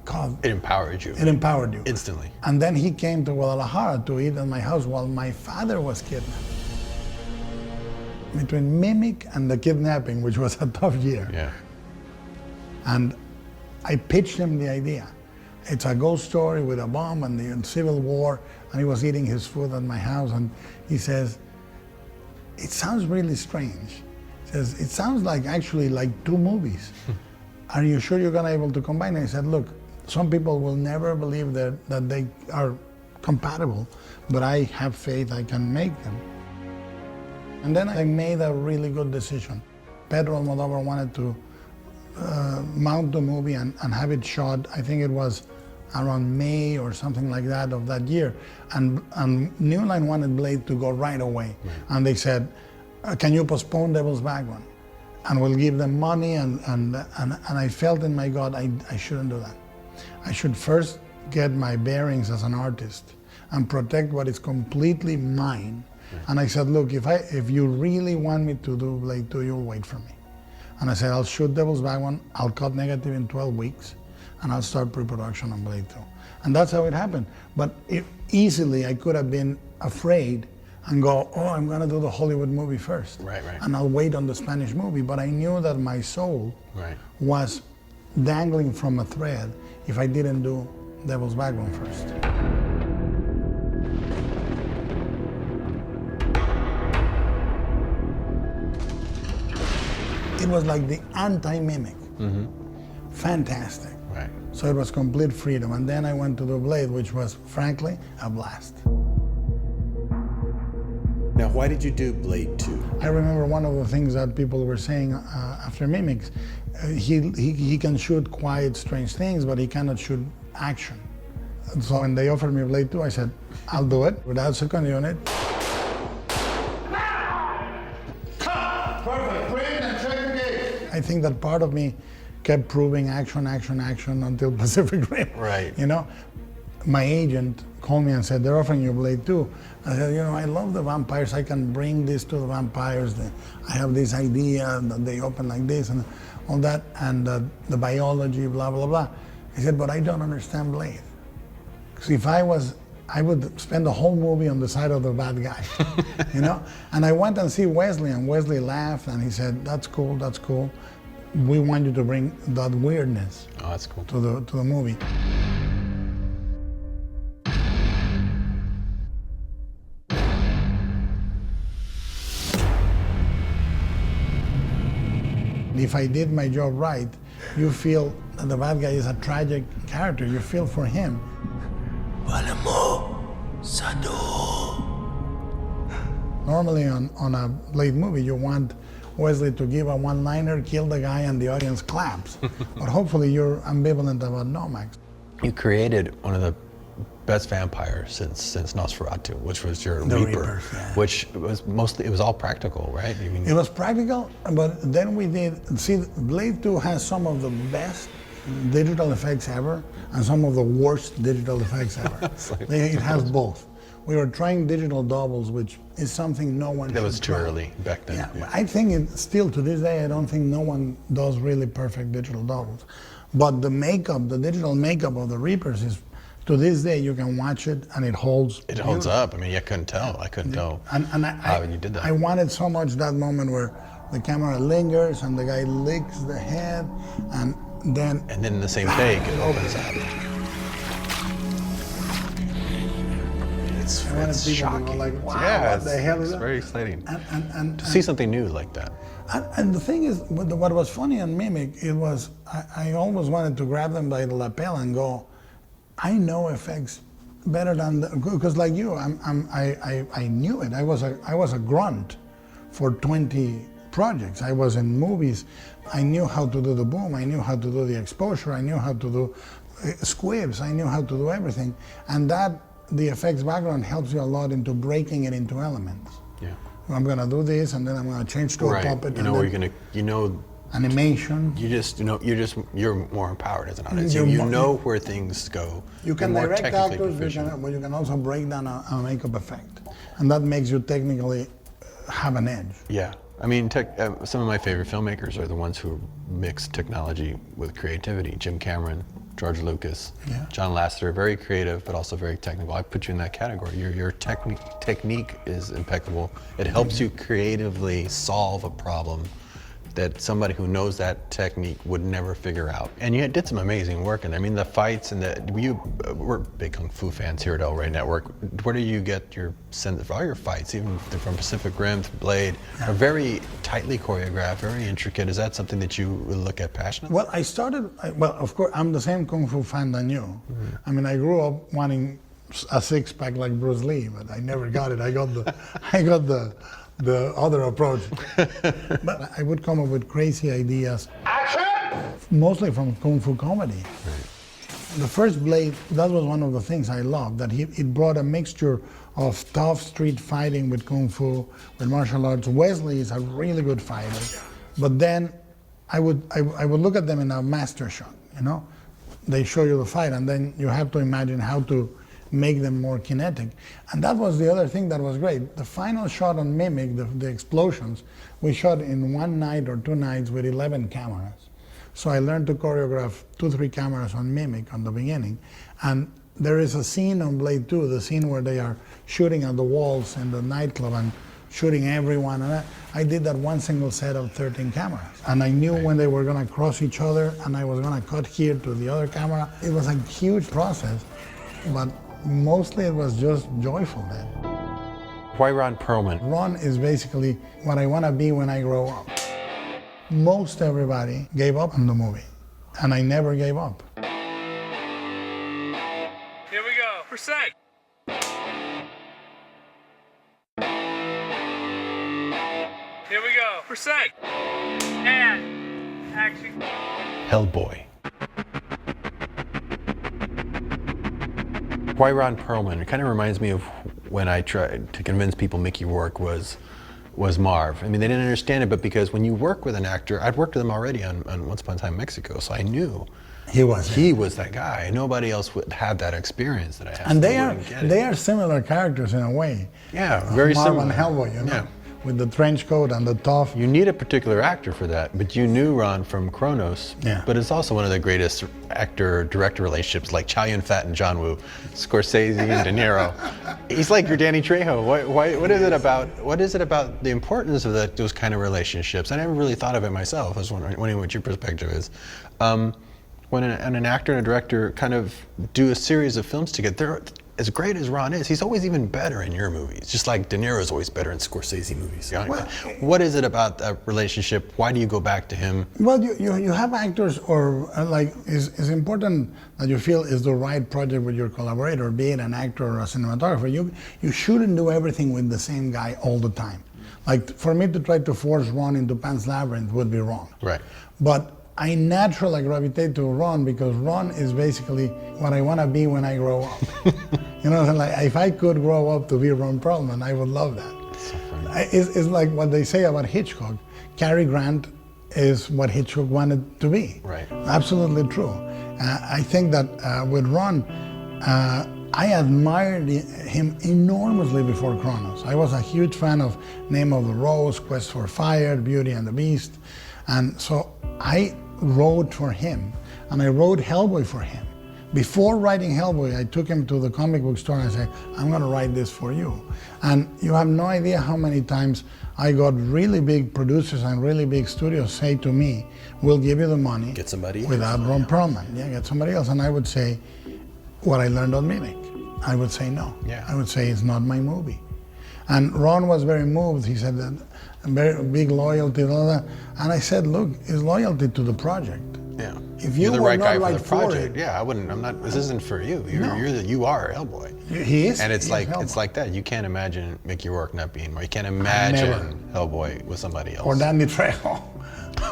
God. It empowered you. It empowered you. Instantly. And then he came to Guadalajara to eat at my house while my father was kidnapped. Between Mimic and the kidnapping, which was a tough year. Yeah. And I pitched him the idea. It's a ghost story with a bomb and the Civil War, and he was eating his food at my house, and he says, it sounds really strange. He says, it sounds like actually like two movies. Are you sure you're gonna be able to combine it? I said, look, some people will never believe that they are compatible, but I have faith I can make them. And then I made a really good decision. Pedro Almodovar wanted to mount the movie and have it shot. I think it was around May or something like that of that year. And New Line wanted Blade to go right away. And they said, can you postpone Devil's Backbone? And we'll give them money. And I felt in my gut, I shouldn't do that. I should first get my bearings as an artist and protect what is completely mine And I said, look, if you really want me to do Blade 2, you'll wait for me. And I said, I'll shoot Devil's Backbone, I'll cut negative in 12 weeks, and I'll start pre-production on Blade 2. And that's how it happened. But easily I could have been afraid and go, oh, I'm gonna do the Hollywood movie first. Right. And I'll wait on the Spanish movie. But I knew that my soul was dangling from a thread if I didn't do Devil's Backbone first. It was like the anti-Mimic. Fantastic. Right. So it was complete freedom. And then I went to do Blade, which was, frankly, a blast. Now, why did you do Blade 2? I remember one of the things that people were saying after Mimics, he can shoot quiet, strange things, but he cannot shoot action. And so when they offered me Blade 2, I said, I'll do it without second unit. I think that part of me kept proving action until Pacific Rim. Right. You know, my agent called me and said, they're offering you Blade 2. I said, you know, I love the vampires. I can bring this to the vampires. I have this idea that they open like this and all that, and the biology, blah, blah, blah. He said, but I don't understand Blade. Because if I would spend the whole movie on the side of the bad guy, you know? And I went and see Wesley, and Wesley laughed, and he said, that's cool, that's cool. We want you to bring that weirdness that's cool. to the movie. If I did my job right, you feel that the bad guy is a tragic character. You feel for him. Normally on a Blade movie, you want Wesley to give a one-liner, kill the guy, and the audience claps. But hopefully you're ambivalent about Nomax. You created one of the best vampires since Nosferatu, which was your Reaper, which was it was all practical, right? I mean, it was practical, but then we did, see, Blade 2 has some of the best digital effects ever and some of the worst digital effects ever. It has both. We were trying digital doubles, which is something no one that was too try. early back then. Yeah, I think it's still to this day, I don't think no one does really perfect digital doubles. But the makeup, the digital makeup of the Reapers is, to this day, you can watch it and it holds. It holds up. I mean, I couldn't tell. I couldn't tell how you did that. I wanted so much that moment where the camera lingers and the guy licks the head, and then in the same take, it opens up. It's shocking. Like, wow, yeah, what the hell is it's that? very exciting. And to see something new like that. And the thing is, what was funny on Mimic, it was, I almost wanted to grab them by the lapel and go, I know effects better than, because like you, I knew it. I was a grunt for 20 projects. I was in movies. I knew how to do the boom. I knew how to do the exposure. I knew how to do squibs. I knew how to do everything. And the effects background helps you a lot into breaking it into elements. Yeah. I'm gonna do this, and then I'm gonna change to a puppet. You know where you're gonna, animation. You're more empowered as an artist. You know where things go. You can direct actors, but you can also break down a makeup effect, and that makes you technically have an edge. Yeah, I mean, some of my favorite filmmakers are the ones who mix technology with creativity. Jim Cameron, George Lucas, John Lasseter, very creative, but also very technical. I put you in that category. Your technique is impeccable. It helps you creatively solve a problem that somebody who knows that technique would never figure out. And you did some amazing work in there. I mean, the fights and we're big Kung Fu fans here at El Rey Network. Where do you get your sense of all your fights, even from Pacific Rim to Blade, are very tightly choreographed, very intricate. Is that something that you look at passionately? Well, of course, I'm the same Kung Fu fan than you. Mm-hmm. I mean, I grew up wanting a six-pack like Bruce Lee, but I never got it. I got the other approach. But I would come up with crazy ideas. Action! Mostly from Kung Fu comedy. Right. The first Blade, that was one of the things I loved, that it brought a mixture of tough street fighting with Kung Fu, with martial arts. Wesley is a really good fighter. But then I would look at them in a master shot, you know? They show you the fight, and then you have to imagine how to make them more kinetic. And that was the other thing that was great. The final shot on Mimic, the explosions, we shot in one night or 2 nights with 11 cameras. So I learned to choreograph 2-3 cameras on Mimic on the beginning. And there is a scene on Blade 2, the scene where they are shooting at the walls in the nightclub and shooting everyone. And I did that one single set of 13 cameras. And I knew when they were gonna cross each other and I was gonna cut here to the other camera. It was a huge process, but mostly it was just joyful then. Why Ron Perlman? Ron is basically what I wanna be when I grow up. Most everybody gave up on the movie, and I never gave up. Here we go. Percent. Here we go. Percent. And action. Hellboy. Why Ron Perlman? It kind of reminds me of when I tried to convince people Mickey Rourke was Marv. I mean, they didn't understand it, but because when you work with an actor, I'd worked with him already on Once Upon a Time in Mexico, so I knew he was that guy. Nobody else would have that experience that I had. And they are similar characters in a way. Yeah, very Marv similar. and Hellboy, you know? Yeah. With the trench coat and the tough. You need a particular actor for that, but you knew Ron from Kronos. Yeah. But it's also one of the greatest actor-director relationships, like Chow Yun-fat and John Woo, Scorsese and De Niro. He's like your Danny Trejo. What is it about? What is it about the importance of those kind of relationships? I never really thought of it myself. I was wondering what your perspective is. When an actor and a director kind of do a series of films together, as great as Ron is, he's always even better in your movies, just like De Niro's always better in Scorsese movies. Well, what is it about that relationship? Why do you go back to him? Well, you have actors, or like, it's important that you feel is the right project with your collaborator, be it an actor or a cinematographer. You shouldn't do everything with the same guy all the time. Like, for me to try to force Ron into Pan's Labyrinth would be wrong. Right. But I naturally gravitate to Ron because Ron is basically what I want to be when I grow up. You know, like if I could grow up to be Ron Perlman, I would love that. So funny. It's like what they say about Hitchcock. Cary Grant is what Hitchcock wanted to be. Right. Absolutely true. I think that with Ron, I admired him enormously before Kronos. I was a huge fan of Name of the Rose, Quest for Fire, Beauty and the Beast. And so I wrote for him, and I wrote Hellboy for him. Before writing Hellboy, I took him to the comic book store and I said, I'm gonna write this for you. And you have no idea how many times I got really big producers and really big studios say to me, we'll give you the money. Get somebody without Ron Perlman. Yeah, get somebody else. And I would say, what I learned on Mimic. I would say no. Yeah. I would say it's not my movie. And Ron was very moved. He said that very big loyalty and all that. And I said, look, it's loyalty to the project. Yeah. If you You're the were right not guy right for the project. it, Yeah, I wouldn't. I'm not. This isn't for you. No. You are Hellboy. He is. And it's he like is it's like that. You can't imagine Mickey Rourke not being more. You can't imagine Hellboy with somebody else. Or Danny Trejo.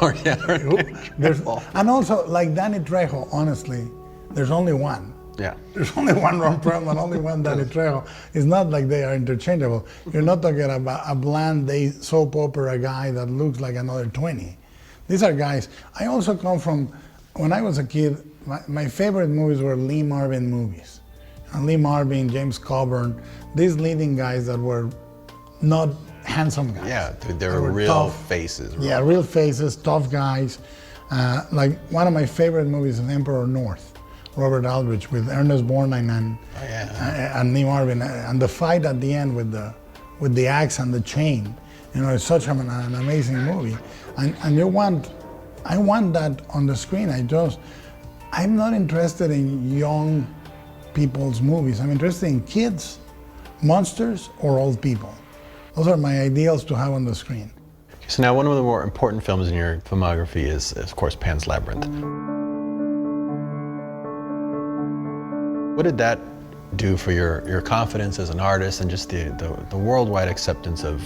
Or yeah. And also, like Danny Trejo, honestly, there's only one. Yeah. There's only one Ron Perlman, only one Danny Trejo. It's not like they are interchangeable. You're not talking about a bland soap opera guy that looks like another 20. These are guys. I also come from, when I was a kid, my favorite movies were Lee Marvin movies. And Lee Marvin, James Coburn, these leading guys that were not handsome guys. Yeah, they were real tough faces. Yeah, real faces, tough guys. Like one of my favorite movies is Emperor North. Robert Aldrich with Ernest Borgnine and Lee Marvin, and the fight at the end with the axe and the chain. You know, it's such an amazing movie. And I want that on the screen. I'm not interested in young people's movies. I'm interested in kids, monsters, or old people. Those are my ideals to have on the screen. So now one of the more important films in your filmography is, of course, Pan's Labyrinth. What did that do for your confidence as an artist and just the worldwide acceptance of?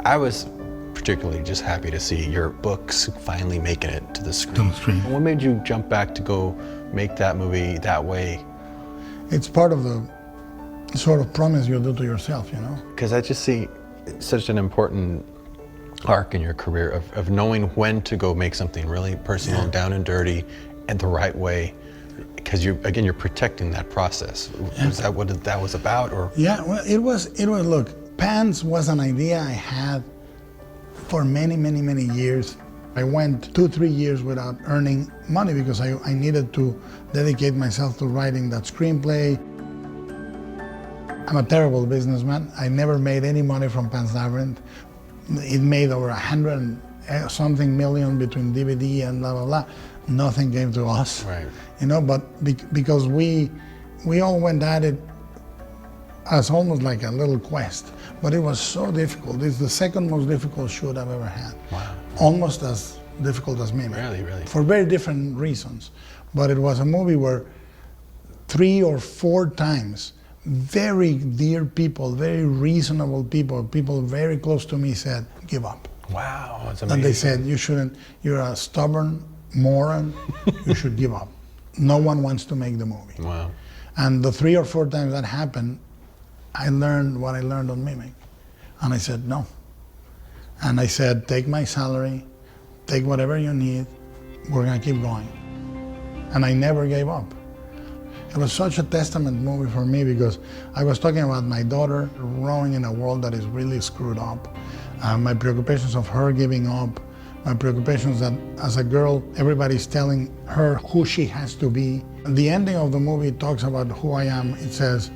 I was particularly just happy to see your books finally making it to the screen. What made you jump back to go make that movie that way? It's part of the sort of promise you do to yourself, you know? Because I just see such an important arc in your career of knowing when to go make something really personal, down and dirty, and the right way. because you're protecting that process. Was that what that was about, or? Yeah, well, it was. Look, Pans was an idea I had for many years. I went 2-3 years without earning money because I needed to dedicate myself to writing that screenplay. I'm a terrible businessman. I never made any money from Pan's Labyrinth. It made over 100-something million between DVD and blah, blah, blah. Nothing came to us. Right. You know, but because we all went at it as almost like a little quest. But it was so difficult. It's the second most difficult shoot I've ever had. Wow. Almost as difficult as Mimic. Really? For very different reasons. But it was a movie where 3 or 4 times very dear people, very reasonable people very close to me said, give up. Wow, that's amazing. And they said, you shouldn't, you're a stubborn moron, you should give up. No one wants to make the movie. Wow. And the 3 or 4 times that happened, I learned what I learned on Mimic. And I said, no. And I said, take my salary, take whatever you need, we're gonna keep going. And I never gave up. It was such a testament movie for me because I was talking about my daughter growing in a world that is really screwed up. My preoccupations of her giving up, my preoccupations that as a girl, everybody's telling her who she has to be. The ending of the movie talks about who I am. It says,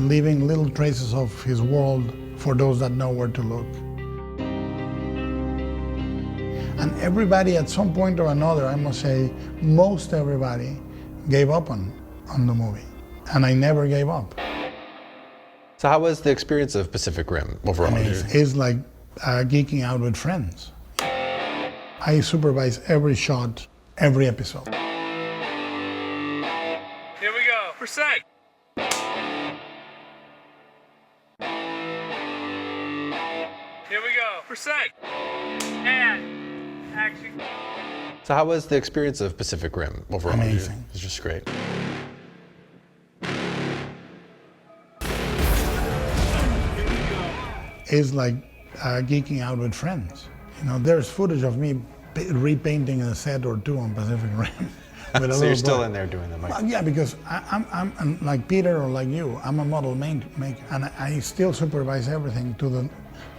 leaving little traces of his world for those that know where to look. And everybody at some point or another, I must say, most everybody gave up on the movie. And I never gave up. So how was the experience of Pacific Rim overall? I mean, it's like geeking out with friends. I supervise every shot, every episode. Here we go. For sec. Here we go. For sec. And action. So how was the experience of Pacific Rim overall? Amazing. It was just great. It's like geeking out with friends. You know, there's footage of me repainting a set or 2 on Pacific Rim. So you're still in there doing them? Well, yeah, because I'm like Peter or like you. I'm a model maker, and I still supervise everything to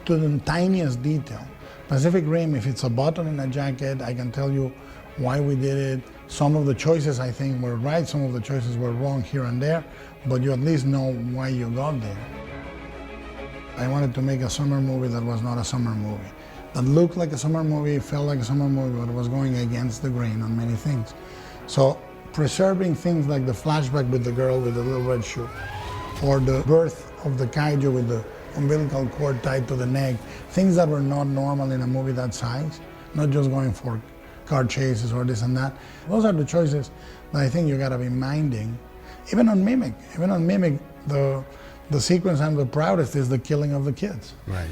the tiniest detail. Pacific Rim, if it's a button in a jacket, I can tell you why we did it. Some of the choices I think were right, some of the choices were wrong here and there, but you at least know why you got there. I wanted to make a summer movie that was not a summer movie. That looked like a summer movie, felt like a summer movie, but it was going against the grain on many things. So preserving things like the flashback with the girl with the little red shoe, or the birth of the kaiju with the umbilical cord tied to the neck, things that were not normal in a movie that size, not just going for car chases or this and that. Those are the choices that I think you gotta be minding. Even on Mimic, the sequence I'm the proudest is the killing of the kids. Right.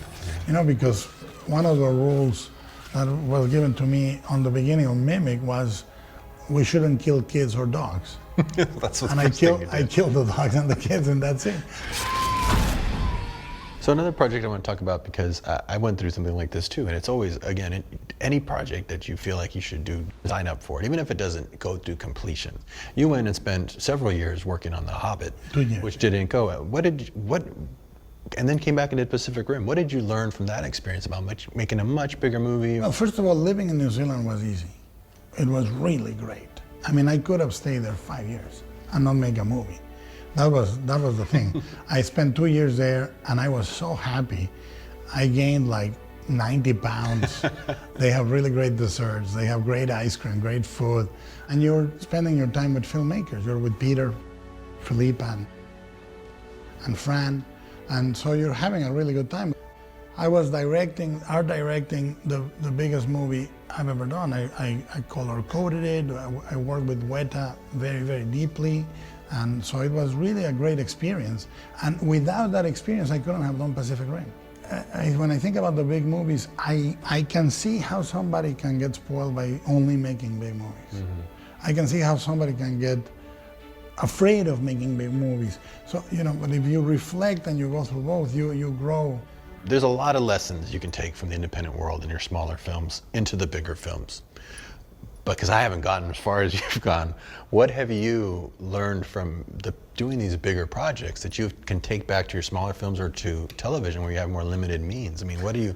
You know, because one of the rules that was given to me on the beginning of Mimic was we shouldn't kill kids or dogs. That's what. And I killed the dogs and the kids, and that's it. So another project I want to talk about, because I went through something like this too, and it's always, again, any project that you feel like you should do, sign up for it, even if it doesn't go through completion. You went and spent several years working on The Hobbit, which didn't go. And then came back and did Pacific Rim. What did you learn from that experience about making a much bigger movie? Well, first of all, living in New Zealand was easy. It was really great. I mean, I could have stayed there 5 years and not make a movie. That was the thing. I spent 2 years there and I was so happy. I gained like 90 pounds. They have really great desserts. They have great ice cream, great food. And you're spending your time with filmmakers. You're with Peter, Philippe, and Fran. And so you're having a really good time. I was art directing the biggest movie I've ever done. I color coded it. I worked with Weta very, very deeply. And so it was really a great experience. And without that experience, I couldn't have done Pacific Rim. When I think about the big movies, I can see how somebody can get spoiled by only making big movies. Mm-hmm. I can see how somebody can get afraid of making big movies. So, you know, but if you reflect and you go through both, you grow. There's a lot of lessons you can take from the independent world in your smaller films into the bigger films. because I haven't gotten as far as you've gone, what have you learned from doing these bigger projects that you can take back to your smaller films or to television where you have more limited means? I mean, what do you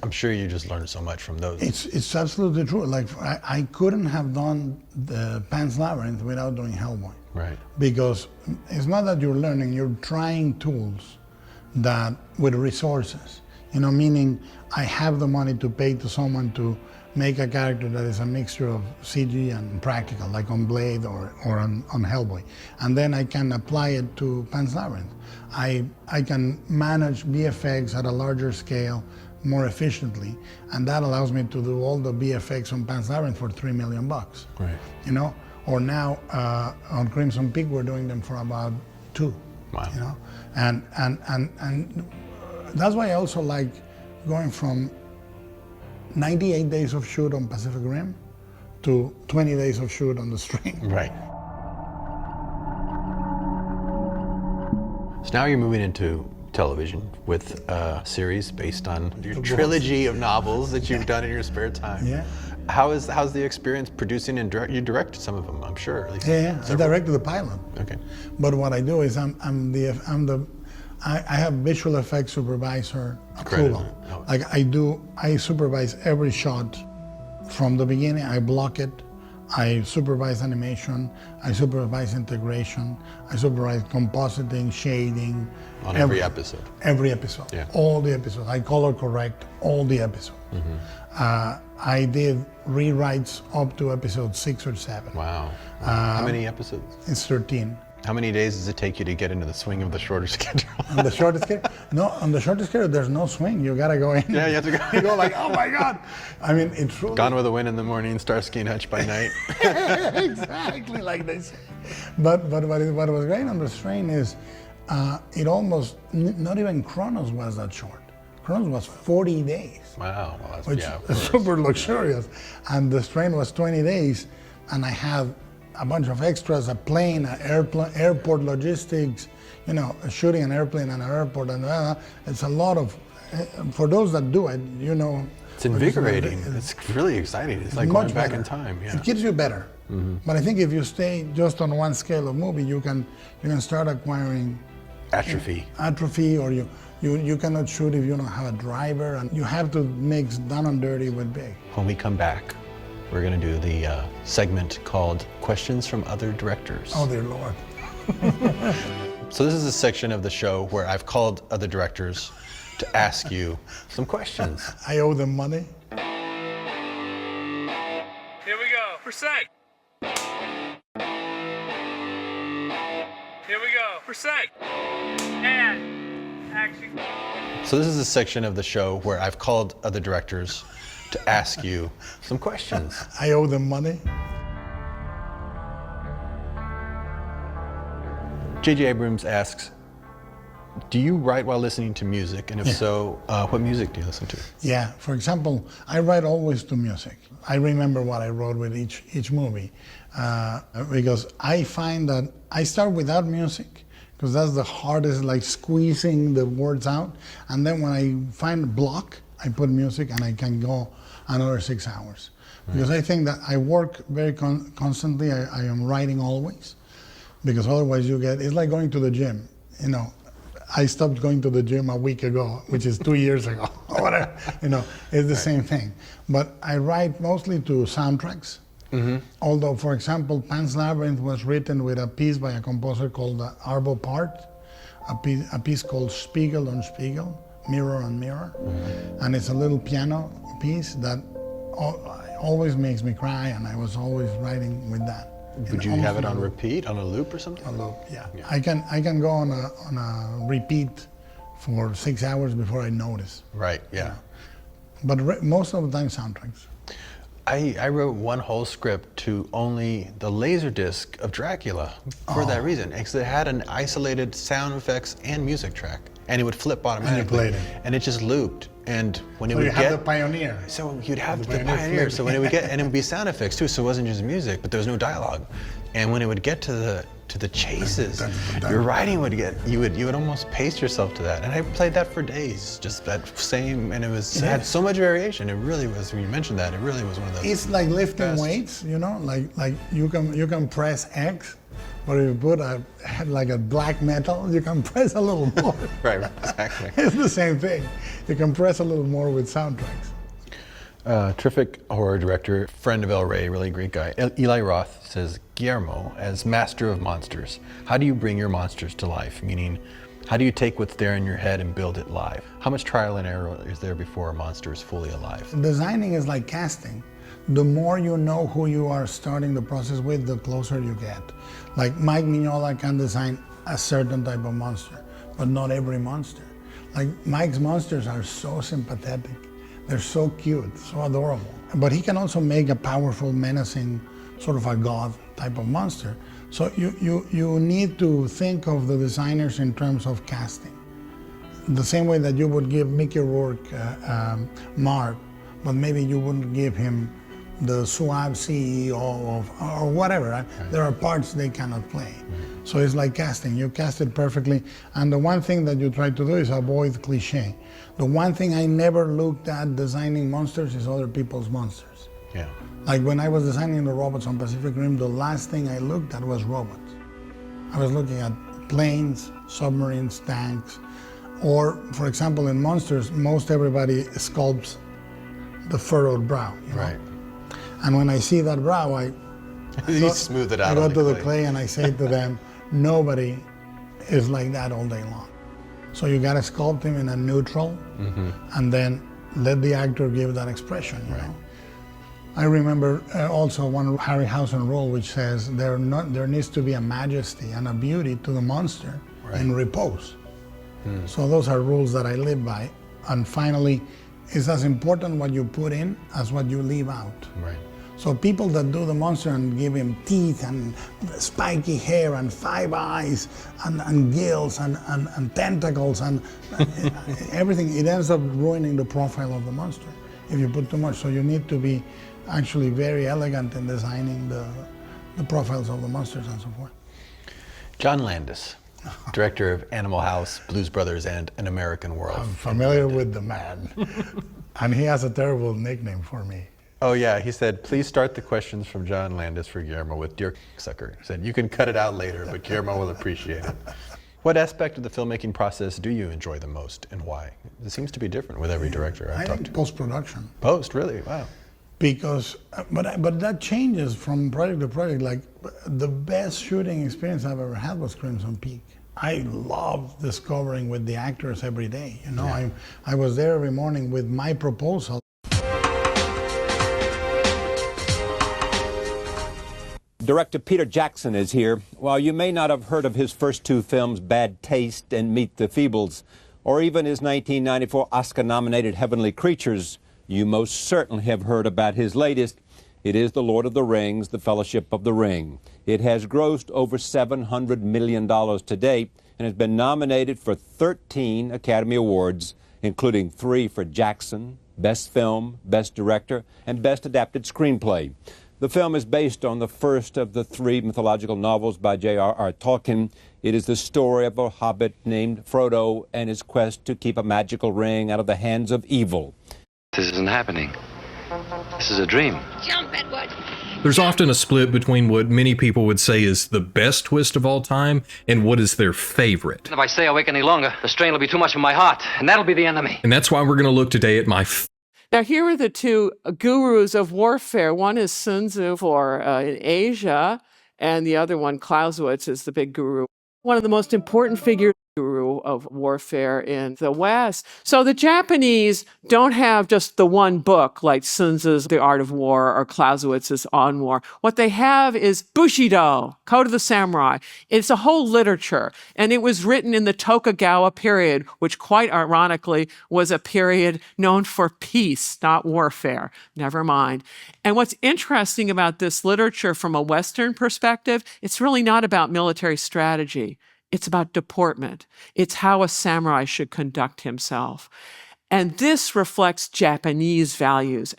I'm sure you just learned so much from those. It's absolutely true. Like I couldn't have done the Pan's Labyrinth without doing Hellboy. Right. Because it's not that you're learning, you're trying tools that with resources. You know, meaning I have the money to pay to someone to make a character that is a mixture of CG and practical, like on Blade or on Hellboy. And then I can apply it to Pan's Labyrinth. I can manage VFX at a larger scale more efficiently, and that allows me to do all the VFX on Pan's Labyrinth for $3 million. Right. You know, or now on Crimson Peak we're doing them for about $2 million. Wow. You know, and that's why I also like going from 98 days of shoot on Pacific Rim to 20 days of shoot on the Strain. Right. So now you're moving into television with a series based on your trilogy of novels that you've done in your spare time. Yeah. How's the experience producing and you directed some of them, I'm sure. At least Yeah, I directed the pilot. Okay. But what I do is I have visual effects supervisor approval. Like I supervise every shot from the beginning. I block it. I supervise animation. I supervise integration. I supervise compositing, shading. On every episode. Every episode. Yeah. All the episodes. I color correct all the episodes. Mm-hmm. I did rewrites up to episode 6 or 7. Wow. How many episodes? It's 13. How many days does it take you to get into the swing of the shorter schedule? On the shortest schedule? No, on the shortest schedule, there's no swing. You gotta go in. Yeah, you have to go. You go like, oh my God. I mean, it's truly. Gone with the Wind in the morning, Starsky and Hutch by night. Exactly like they say. But what was great on the Strain is it almost, not even Chronos was that short. Chronos was 40 days. Wow. Well, which is super luxurious. And the Strain was 20 days, and I had a bunch of extras, a plane, an airport logistics, you know, shooting an airplane and an airport, and it's a lot of, for those that do it, you know. It's invigorating. It's really exciting. It's like going back in time. Yeah. It gives you better. Mm-hmm. But I think if you stay just on one scale of movie, you can start acquiring atrophy. Or you cannot shoot if you don't have a driver, and you have to mix down and dirty with big. When we come back, we're going to do the segment called Questions from Other Directors. Oh, dear Lord. So this is a section of the show where I've called other directors to ask you some questions. I owe them money. Here we go. For sec. Here we go. For sec. And action. So this is a section of the show where I've called other directors to ask you some questions. I owe them money. J.J. Abrams asks, do you write while listening to music? And if so, what music do you listen to? Yeah, for example, I write always to music. I remember what I wrote with each movie because I find that I start without music because that's the hardest, like squeezing the words out. And then when I find a block, I put music and I can go another 6 hours. Because I think that I work very constantly. I am writing always, because otherwise it's like going to the gym. You know, I stopped going to the gym a week ago, which is 2 years ago. You know, it's the same thing. But I write mostly to soundtracks. Mm-hmm. Although, for example, Pan's Labyrinth was written with a piece by a composer called Arvo Pärt, a piece called Spiegel on Spiegel, Mirror on Mirror. Mm-hmm. And it's a little piano piece that always makes me cry, and I was always writing with that. Would you have it on repeat, on a loop or something? A loop, yeah. I can go on a repeat for 6 hours before I notice. Right, yeah. But most of the time, soundtracks. I wrote one whole script to only the Laserdisc of Dracula for that reason, because it had an isolated sound effects and music track. and it would flip automatically. played it. And it just looped. And when it So would you get had the Pioneer. So you'd have the Pioneer Pioneer. flip. So when it would get, and it would be sound effects too. So it wasn't just music, but there was no dialogue. And when it would get to the chases, your writing would get, you would almost pace yourself to that. And I played that for days, just that same, and it had so much variation. It really was. When you mentioned that, it really was one of the. It's like lifting best. weights, you know, like you can press X, but if you put a black metal, you can press a little more. Right, exactly. It's the same thing. You can press a little more with soundtracks. Terrific horror director, friend of El Rey, really great guy. Eli Roth says, Guillermo, as master of monsters, how do you bring your monsters to life? Meaning, how do you take what's there in your head and build it live? How much trial and error is there before a monster is fully alive? Designing is like casting. The more you know who you are starting the process with, the closer you get. Like Mike Mignola can design a certain type of monster, but not every monster. Like Mike's monsters are so sympathetic. They're so cute, so adorable. But he can also make a powerful, menacing, sort of a god type of monster. So you need to think of the designers in terms of casting. The same way that you would give Mickey Rourke Marv, but maybe you wouldn't give him the suave CEO or whatever. Right? There are parts they cannot play. So it's like casting. You cast it perfectly. And the one thing that you try to do is avoid cliche. The one thing I never looked at designing monsters is other people's monsters. Yeah. Like when I was designing the robots on Pacific Rim, the last thing I looked at was robots. I was looking at planes, submarines, tanks, or for example in monsters, most everybody sculpts the furrowed brow. You know? Right. And when I see that brow, You smooth it out. I go on to the clay and I say to them, nobody is like that all day long. So you gotta sculpt him in a neutral, and then let the actor give that expression, you know? I remember also one Harryhausen rule which says there needs to be a majesty and a beauty to the monster in repose. So those are rules that I live by. And finally, it's as important what you put in as what you leave out. Right. So people that do the monster and give him teeth and spiky hair and 5 eyes and gills and tentacles and everything, it ends up ruining the profile of the monster if you put too much. So you need to be actually very elegant in designing the profiles of the monsters and so forth. John Landis, director of Animal House, Blues Brothers, and An American World. I'm familiar with the man. And he has a terrible nickname for me. Oh yeah, he said, please start the questions from John Landis for Guillermo with Dear Sucker. He said, you can cut it out later, but Guillermo will appreciate it. What aspect of the filmmaking process do you enjoy the most and why? It seems to be different with every director I've talked to. Post-production. Post, really? Wow. Because, but that changes from project to project. Like the best shooting experience I've ever had was Crimson Peak. I love discovering with the actors every day. You know, I was there every morning with my proposal. Director Peter Jackson is here. While you may not have heard of his first 2 films, Bad Taste and Meet the Feebles, or even his 1994 Oscar-nominated Heavenly Creatures, you most certainly have heard about his latest. It is The Lord of the Rings, The Fellowship of the Ring. It has grossed over $700 million to date and has been nominated for 13 Academy Awards, including 3 for Jackson, Best Film, Best Director, and Best Adapted Screenplay. The film is based on the first of the 3 mythological novels by J.R.R. Tolkien. It is the story of a hobbit named Frodo and his quest to keep a magical ring out of the hands of evil. This isn't happening. This is a dream. Jump, Edward! There's often a split between what many people would say is the best twist of all time and what is their favorite. If I stay awake any longer, the strain will be too much for my heart, and that'll be the end of me. And that's why we're going to look today at my Now, here are the 2 gurus of warfare. One is Sun Tzu for in Asia, and the other one, Clausewitz, is the big guru. One of the most important figures guru of warfare in the West. So the Japanese don't have just the one book like Sun Tzu's The Art of War or Clausewitz's On War. What they have is Bushido, Code of the Samurai. It's a whole literature, and it was written in the Tokugawa period, which quite ironically was a period known for peace, not warfare. Never mind. And what's interesting about this literature from a Western perspective, it's really not about military strategy. It's about deportment. It's how a samurai should conduct himself. And this reflects Japanese values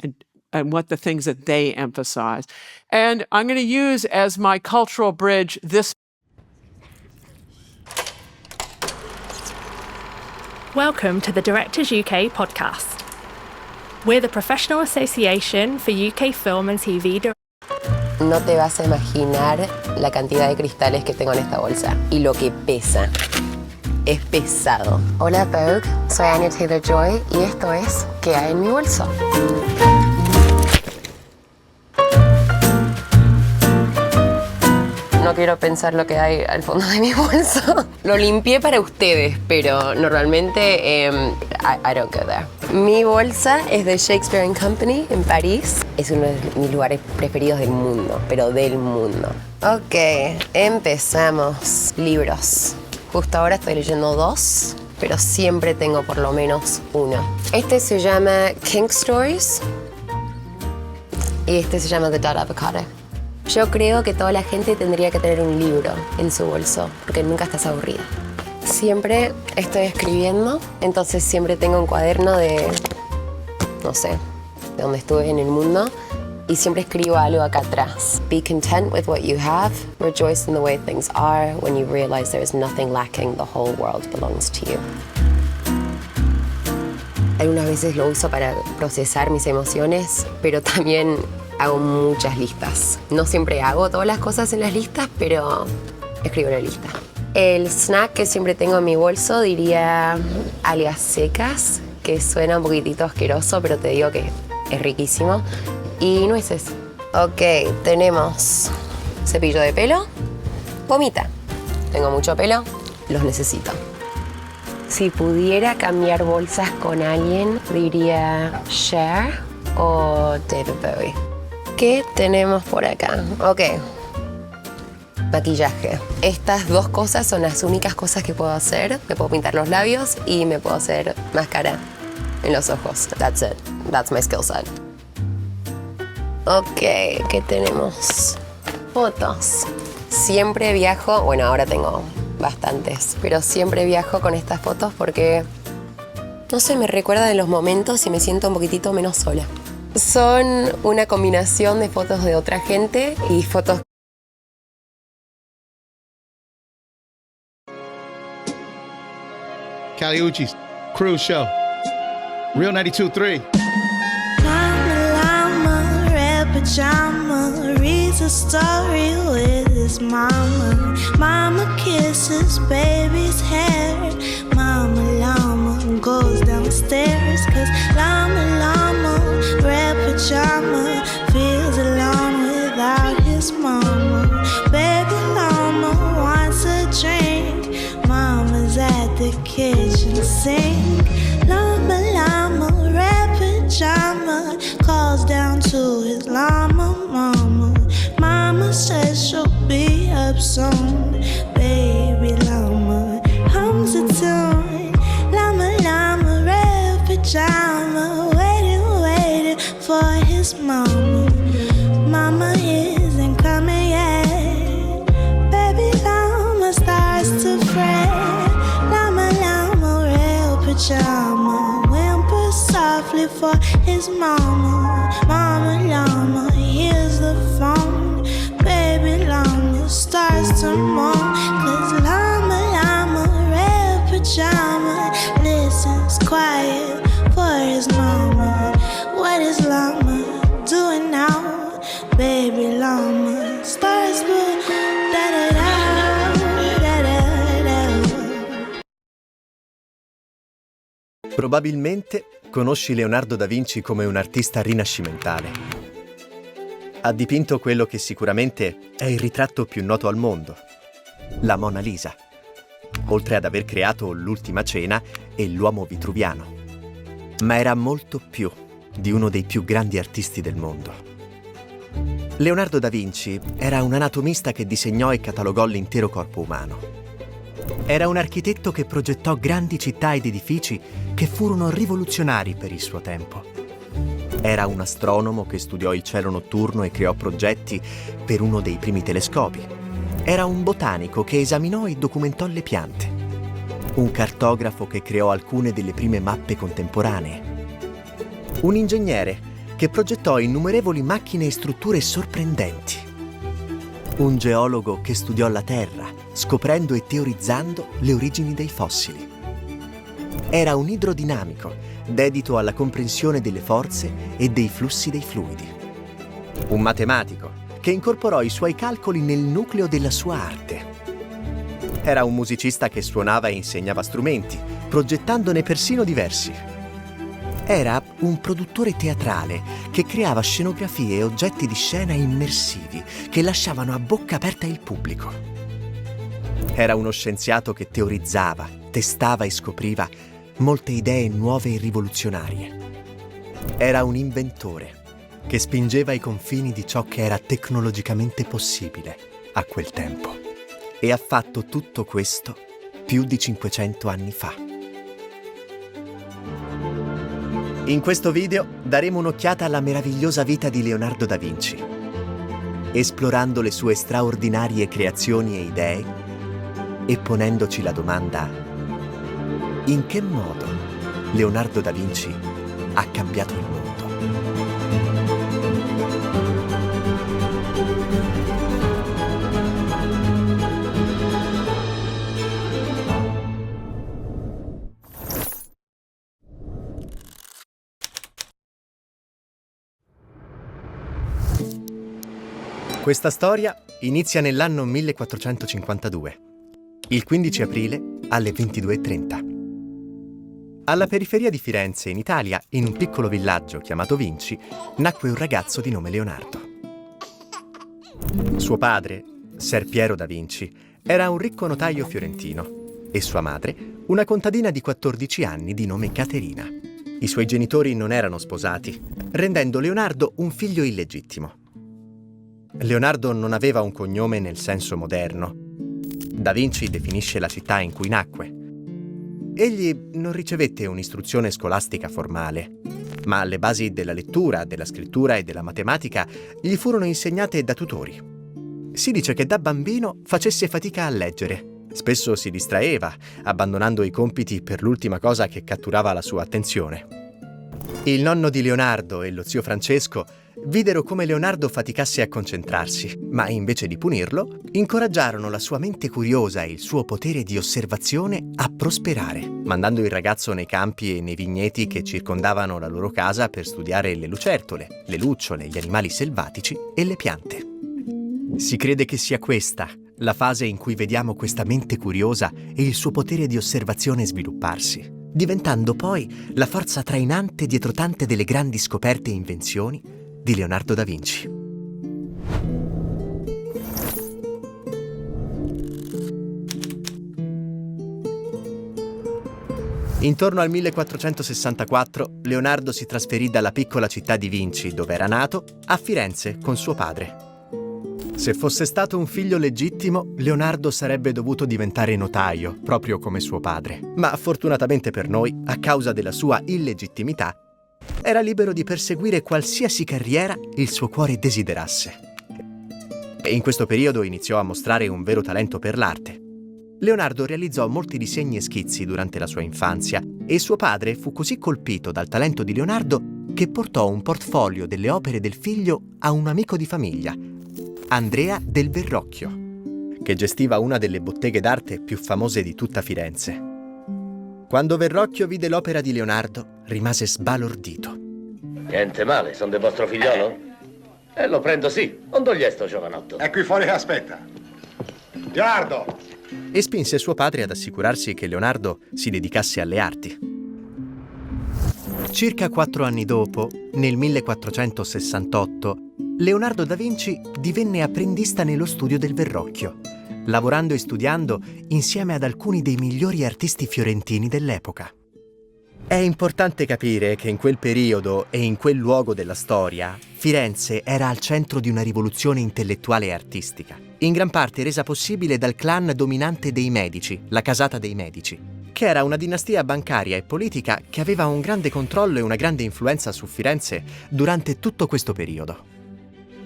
and what the things that they emphasize. And I'm going to use as my cultural bridge this. Welcome to the Directors UK podcast. We're the professional association for UK film and TV directors. No te vas a imaginar la cantidad de cristales que tengo en esta bolsa y lo que pesa. Es pesado. Hola Vogue, soy Anya Taylor-Joy y esto es ¿Qué hay en mi bolso? No quiero pensar lo que hay al fondo de mi bolso. Lo limpié para ustedes, pero normalmente I don't go there. Mi bolsa es de Shakespeare & Company en París. Es uno de mis lugares preferidos del mundo, pero del mundo. Ok, empezamos. Libros. Justo ahora estoy leyendo 2, pero siempre tengo por lo menos uno. Este se llama King Stories y este se llama The Dead Avocado. Yo creo que toda la gente tendría que tener un libro en su bolso, porque nunca estás aburrida. Siempre estoy escribiendo, entonces siempre tengo un cuaderno de, no sé, de donde estuve en el mundo, y siempre escribo algo acá atrás. Be content with what you have, rejoice in the way things are, when you realize there is nothing lacking, the whole world belongs to you. Algunas veces lo uso para procesar mis emociones, pero también hago muchas listas. No siempre hago todas las cosas en las listas, pero escribo la lista. El snack que siempre tengo en mi bolso diría algas secas, que suena un poquitito asqueroso, pero te digo que es riquísimo. Y nueces. Ok, tenemos cepillo de pelo, gomita. Tengo mucho pelo, los necesito. Si pudiera cambiar bolsas con alguien, diría Cher o David Bowie. ¿Qué tenemos por acá? Ok. Maquillaje. Estas 2 cosas son las únicas cosas que puedo hacer. Me puedo pintar los labios y me puedo hacer máscara en los ojos. That's it. That's my skill set. Ok, ¿qué tenemos? Fotos. Siempre viajo, bueno, ahora tengo bastantes, pero siempre viajo con estas fotos porque, no sé, me recuerda de los momentos y me siento un poquitito menos sola. Son una combinación de fotos de otra gente y fotos. Kali Uchis, Cruise Show, Real 92.3. Llama, red pajama, reads a story with his mama. Mama kisses baby's hair. Mama llama goes downstairs, 'cause llama llama, red pajama, feels alone without his mama. Baby llama wants a drink. Mama's at the kitchen sink. Llama llama, red pajama, calls down to his llama mama. Mama says she'll be up soon. Baby llama hums a tune. Llama llama, red pajama, waiting for his mama. Mama isn't coming yet. Baby llama starts to fret. Llama llama, red pajama, whimpers softly for his mama. Mama llama hears the phone. Baby llama starts to moan, 'cause llama llama, red pajama, listens quiet for his mama. What is llama doing now? Baby llama starts to da-da-da, da-da-da. Probabilmente conosci Leonardo da Vinci come un artista rinascimentale. Ha dipinto quello che sicuramente è il ritratto più noto al mondo, la Mona Lisa, oltre ad aver creato l'Ultima Cena e l'Uomo Vitruviano. Ma era molto più di uno dei più grandi artisti del mondo. Leonardo da Vinci era un anatomista che disegnò e catalogò l'intero corpo umano. Era un architetto che progettò grandi città ed edifici che furono rivoluzionari per il suo tempo. Era un astronomo che studiò il cielo notturno e creò progetti per uno dei primi telescopi. Era un botanico che esaminò e documentò le piante. Un cartografo che creò alcune delle prime mappe contemporanee. Un ingegnere che progettò innumerevoli macchine e strutture sorprendenti. Un geologo che studiò la Terra, scoprendo e teorizzando le origini dei fossili. Era un idrodinamico, dedito alla comprensione delle forze e dei flussi dei fluidi. Un matematico che incorporò i suoi calcoli nel nucleo della sua arte. Era un musicista che suonava e insegnava strumenti, progettandone persino diversi. Era un produttore teatrale che creava scenografie e oggetti di scena immersivi che lasciavano a bocca aperta il pubblico. Era uno scienziato che teorizzava, testava e scopriva molte idee nuove e rivoluzionarie. Era un inventore che spingeva i confini di ciò che era tecnologicamente possibile a quel tempo. E ha fatto tutto questo più di 500 anni fa. In questo video daremo un'occhiata alla meravigliosa vita di Leonardo da Vinci, esplorando le sue straordinarie creazioni e idee e ponendoci la domanda: in che modo Leonardo da Vinci ha cambiato il mondo? Questa storia inizia nell'anno 1452, il 15 aprile alle 22:30. Alla periferia di Firenze, in Italia, in un piccolo villaggio chiamato Vinci, nacque un ragazzo di nome Leonardo. Suo padre, Ser Piero da Vinci, era un ricco notaio fiorentino e sua madre una contadina di 14 anni di nome Caterina. I suoi genitori non erano sposati, rendendo Leonardo un figlio illegittimo. Leonardo non aveva un cognome nel senso moderno. Da Vinci definisce la città in cui nacque. Egli non ricevette un'istruzione scolastica formale, ma le basi della lettura, della scrittura e della matematica gli furono insegnate da tutori. Si dice che da bambino facesse fatica a leggere. Spesso si distraeva, abbandonando i compiti per l'ultima cosa che catturava la sua attenzione. Il nonno di Leonardo e lo zio Francesco videro come Leonardo faticasse a concentrarsi, ma invece di punirlo, incoraggiarono la sua mente curiosa e il suo potere di osservazione a prosperare, mandando il ragazzo nei campi e nei vigneti che circondavano la loro casa per studiare le lucertole, le lucciole, gli animali selvatici e le piante. Si crede che sia questa la fase in cui vediamo questa mente curiosa e il suo potere di osservazione svilupparsi, diventando poi la forza trainante dietro tante delle grandi scoperte e invenzioni di Leonardo da Vinci. Intorno al 1464 Leonardo si trasferì dalla piccola città di Vinci, dove era nato, a Firenze con suo padre. Se fosse stato un figlio legittimo, Leonardo sarebbe dovuto diventare notaio, proprio come suo padre. Ma fortunatamente per noi, a causa della sua illegittimità, era libero di perseguire qualsiasi carriera il suo cuore desiderasse. E in questo periodo iniziò a mostrare un vero talento per l'arte. Leonardo realizzò molti disegni e schizzi durante la sua infanzia e suo padre fu così colpito dal talento di Leonardo che portò un portfolio delle opere del figlio a un amico di famiglia, Andrea del Verrocchio, che gestiva una delle botteghe d'arte più famose di tutta Firenze. Quando Verrocchio vide l'opera di Leonardo, rimase sbalordito. Niente male, sono del vostro figliolo? Lo prendo sì, non togliere sto giovanotto. È qui fuori che aspetta. Leonardo! E spinse suo padre ad assicurarsi che Leonardo si dedicasse alle arti. Circa 4 anni dopo, nel 1468, Leonardo da Vinci divenne apprendista nello studio del Verrocchio, lavorando e studiando insieme ad alcuni dei migliori artisti fiorentini dell'epoca. È importante capire che in quel periodo e in quel luogo della storia, Firenze era al centro di una rivoluzione intellettuale e artistica, in gran parte resa possibile dal clan dominante dei Medici, la casata dei Medici, che era una dinastia bancaria e politica che aveva un grande controllo e una grande influenza su Firenze durante tutto questo periodo.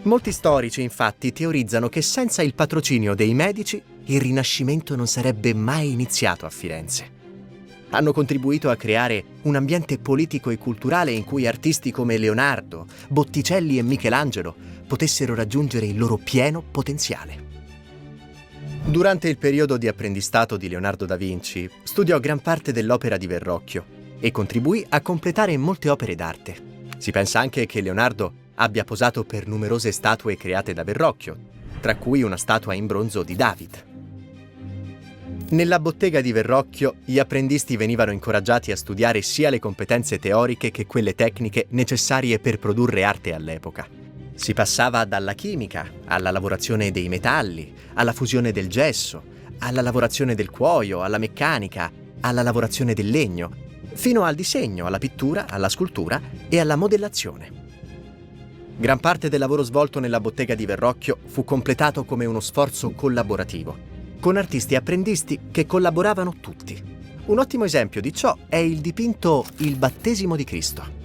Molti storici, infatti, teorizzano che senza il patrocinio dei medici, il Rinascimento non sarebbe mai iniziato a Firenze. Hanno contribuito a creare un ambiente politico e culturale in cui artisti come Leonardo, Botticelli e Michelangelo potessero raggiungere il loro pieno potenziale. Durante il periodo di apprendistato di Leonardo da Vinci, studiò gran parte dell'opera di Verrocchio e contribuì a completare molte opere d'arte. Si pensa anche che Leonardo abbia posato per numerose statue create da Verrocchio, tra cui una statua in bronzo di David. Nella bottega di Verrocchio, gli apprendisti venivano incoraggiati a studiare sia le competenze teoriche che quelle tecniche necessarie per produrre arte all'epoca. Si passava dalla chimica, alla lavorazione dei metalli, alla fusione del gesso, alla lavorazione del cuoio, alla meccanica, alla lavorazione del legno, fino al disegno, alla pittura, alla scultura e alla modellazione. Gran parte del lavoro svolto nella bottega di Verrocchio fu completato come uno sforzo collaborativo, con artisti e apprendisti che collaboravano tutti. Un ottimo esempio di ciò è il dipinto Il battesimo di Cristo.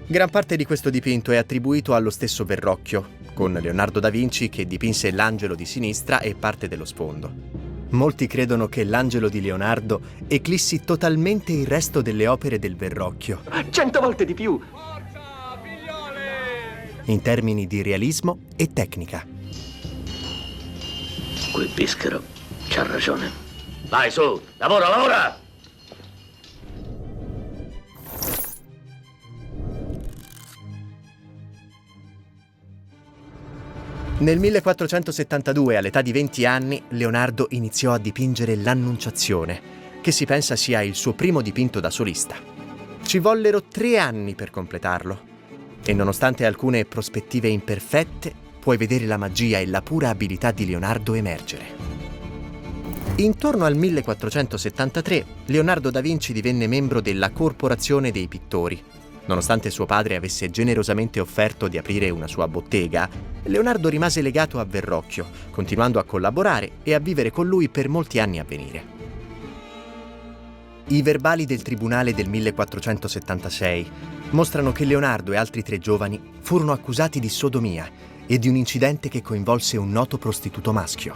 Gran parte di questo dipinto è attribuito allo stesso Verrocchio, con Leonardo da Vinci che dipinse l'angelo di sinistra e parte dello sfondo. Molti credono che l'angelo di Leonardo eclissi totalmente il resto delle opere del Verrocchio. 100 volte di più! In termini di realismo e tecnica. Quel Bischero c'ha ragione. Vai su, lavora, lavora! Nel 1472, all'età di 20 anni, Leonardo iniziò a dipingere l'Annunciazione, che si pensa sia il suo primo dipinto da solista. Ci vollero 3 anni per completarlo, e nonostante alcune prospettive imperfette, puoi vedere la magia e la pura abilità di Leonardo emergere. Intorno al 1473, Leonardo da Vinci divenne membro della Corporazione dei Pittori. Nonostante suo padre avesse generosamente offerto di aprire una sua bottega, Leonardo rimase legato a Verrocchio, continuando a collaborare e a vivere con lui per molti anni a venire. I verbali del tribunale del 1476 mostrano che Leonardo e altri 3 giovani furono accusati di sodomia e di un incidente che coinvolse un noto prostituto maschio.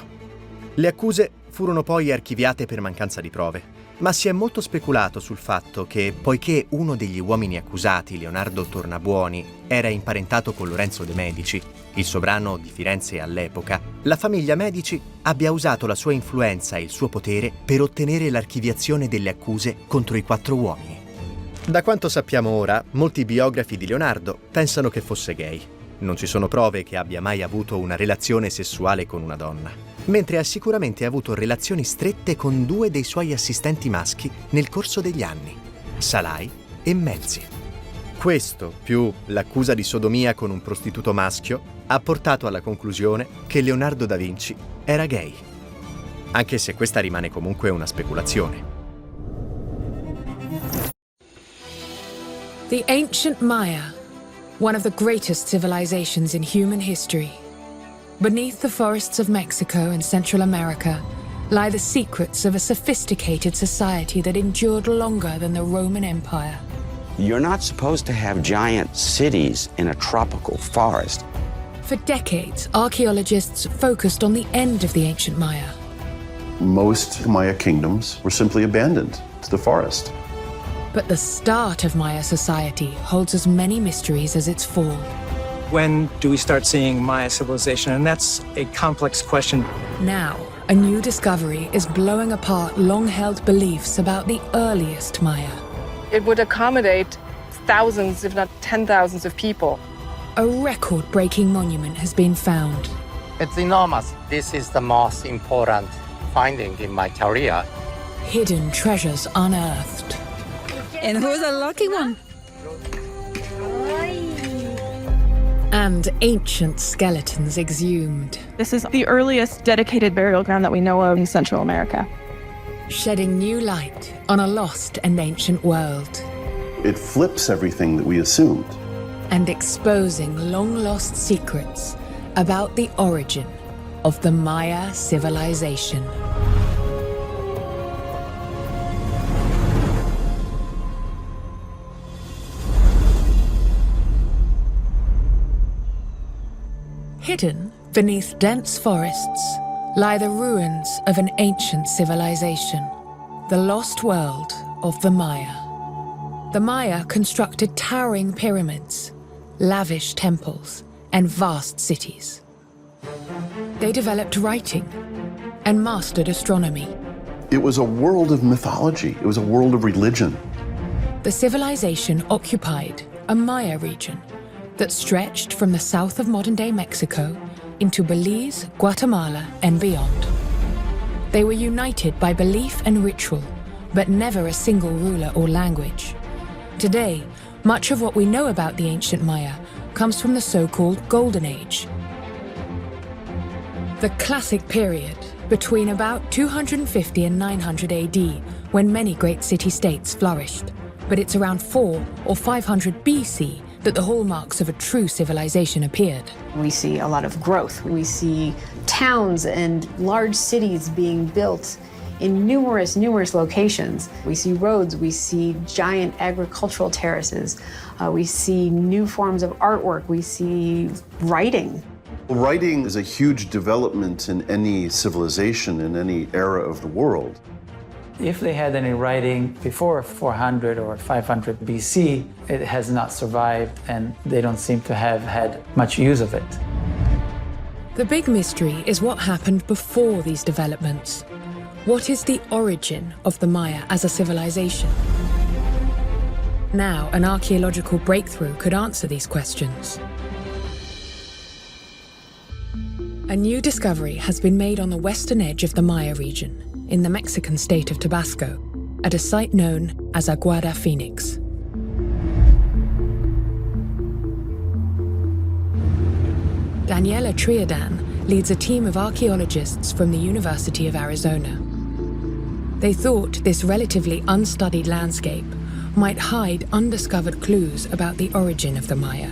Le accuse furono poi archiviate per mancanza di prove, ma si è molto speculato sul fatto che, poiché uno degli uomini accusati, Leonardo Tornabuoni, era imparentato con Lorenzo de' Medici, il sovrano di Firenze all'epoca, la famiglia Medici abbia usato la sua influenza e il suo potere per ottenere l'archiviazione delle accuse contro i 4 uomini. Da quanto sappiamo ora, molti biografi di Leonardo pensano che fosse gay. Non ci sono prove che abbia mai avuto una relazione sessuale con una donna, mentre ha sicuramente avuto relazioni strette con 2 dei suoi assistenti maschi nel corso degli anni, Salai e Melzi. Questo, più l'accusa di sodomia con un prostituto maschio, ha portato alla conclusione che Leonardo da Vinci era gay, anche se questa rimane comunque una speculazione. The ancient Maya, one of the greatest civilizations in human history. Beneath the forests of Mexico and Central America lie the secrets of a sophisticated society that endured longer than the Roman Empire. You're not supposed to have giant cities in a tropical forest. For decades, archaeologists focused on the end of the ancient Maya. Most Maya kingdoms were simply abandoned to the forest. But the start of Maya society holds as many mysteries as its fall. When do we start seeing Maya civilization? And that's a complex question. Now, a new discovery is blowing apart long-held beliefs about the earliest Maya. It would accommodate thousands, if not 10,000s of people. A record-breaking monument has been found. It's enormous. This is the most important finding in my career. Hidden treasures unearthed. And who's the lucky one? And ancient skeletons exhumed. This is the earliest dedicated burial ground that we know of in Central America. Shedding new light on a lost and ancient world. It flips everything that we assumed. And exposing long-lost secrets about the origin of the Maya civilization. Hidden beneath dense forests lie the ruins of an ancient civilization, the lost world of the Maya. The Maya constructed towering pyramids, lavish temples, and vast cities. They developed writing and mastered astronomy. It was a world of mythology. It was a world of religion. The civilization occupied a Maya region that stretched from the south of modern-day Mexico into Belize, Guatemala, and beyond. They were united by belief and ritual, but never a single ruler or language. Today, much of what we know about the ancient Maya comes from the so-called Golden Age. The classic period between about 250 and 900 AD, when many great city-states flourished. But it's around 400 or 500 BC that the hallmarks of a true civilization appeared. We see a lot of growth. We see towns and large cities being built in numerous locations. We see roads, we see giant agricultural terraces, we see new forms of artwork, we see writing. Writing is a huge development in any civilization, in any era of the world. If they had any writing before 400 or 500 BC, it has not survived, and they don't seem to have had much use of it. The big mystery is what happened before these developments. What is the origin of the Maya as a civilization? Now, an archaeological breakthrough could answer these questions. A new discovery has been made on the western edge of the Maya region, in the Mexican state of Tabasco, at a site known as Aguada Phoenix. Daniela Triadan leads a team of archaeologists from the University of Arizona. They thought this relatively unstudied landscape might hide undiscovered clues about the origin of the Maya.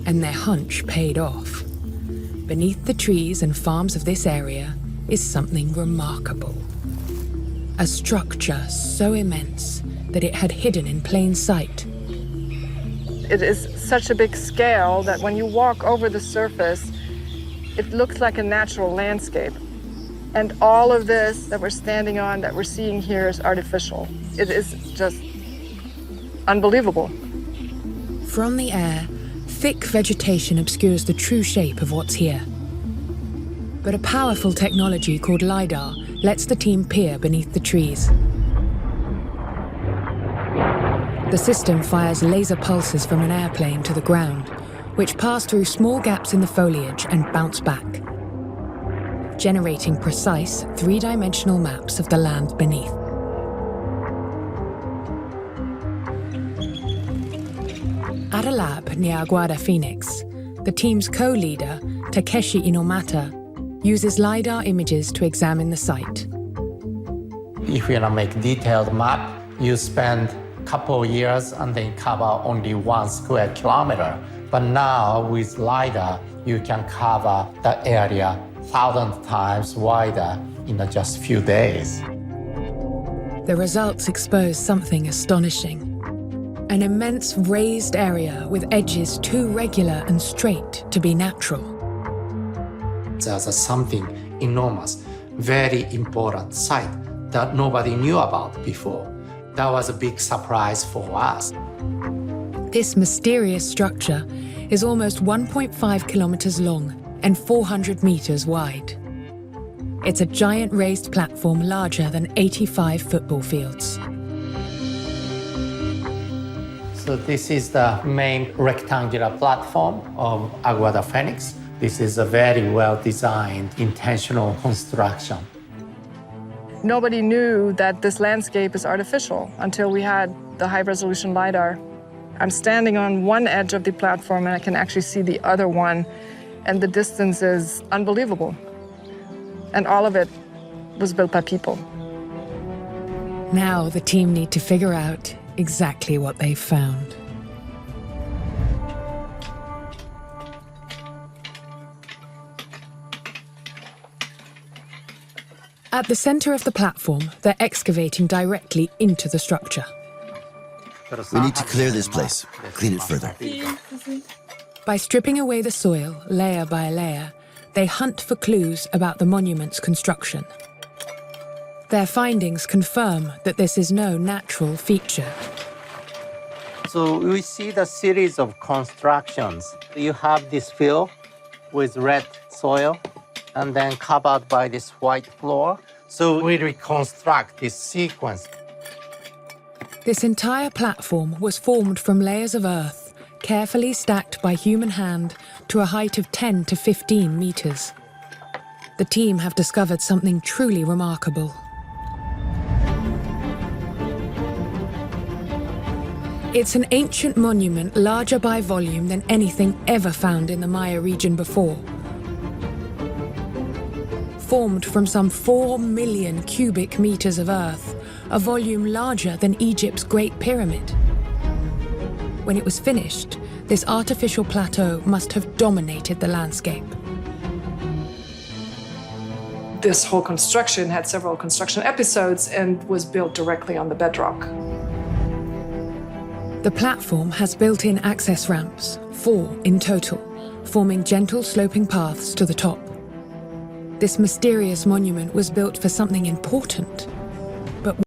And their hunch paid off. Beneath the trees and farms of this area is something remarkable. A structure so immense that it had hidden in plain sight. It is such a big scale that when you walk over the surface, it looks like a natural landscape. And all of this that we're standing on, that we're seeing here, is artificial. It is just unbelievable. From the air, thick vegetation obscures the true shape of what's here. But a powerful technology called LiDAR lets the team peer beneath the trees. The system fires laser pulses from an airplane to the ground, which pass through small gaps in the foliage and bounce back, generating precise three-dimensional maps of the land beneath. At a lab near Aguada Phoenix, the team's co-leader, Takeshi Inomata, uses LiDAR images to examine the site. If you want to make detailed map, you spend a couple of years and then cover only 1 square kilometer. But now with LiDAR, you can cover the area 1,000 times wider in just a few days. The results expose something astonishing. An immense raised area with edges too regular and straight to be natural. There's something enormous, very important site that nobody knew about before. That was a big surprise for us. This mysterious structure is almost 1.5 kilometers long and 400 meters wide. It's a giant raised platform larger than 85 football fields. So this is the main rectangular platform of Aguada Phoenix. This is a very well-designed, intentional construction. Nobody knew that this landscape is artificial until we had the high-resolution LiDAR. I'm standing on one edge of the platform and I can actually see the other one, and the distance is unbelievable. And all of it was built by people. Now the team need to figure out exactly what they've found. At the center of the platform, they're excavating directly into the structure. We need to clear this place, clean it further. By stripping away the soil layer by layer, they hunt for clues about the monument's construction. Their findings confirm that this is no natural feature. So we see the series of constructions. You have this field with red soil and then covered by this white floor. So we reconstruct this sequence. This entire platform was formed from layers of earth, carefully stacked by human hand to a height of 10 to 15 meters. The team have discovered something truly remarkable. It's an ancient monument larger by volume than anything ever found in the Maya region before. Formed from some 4 million cubic meters of earth, a volume larger than Egypt's Great Pyramid. When it was finished, this artificial plateau must have dominated the landscape. This whole construction had several construction episodes and was built directly on the bedrock. The platform has built-in access ramps, 4 in total, forming gentle sloping paths to the top. This mysterious monument was built for something important.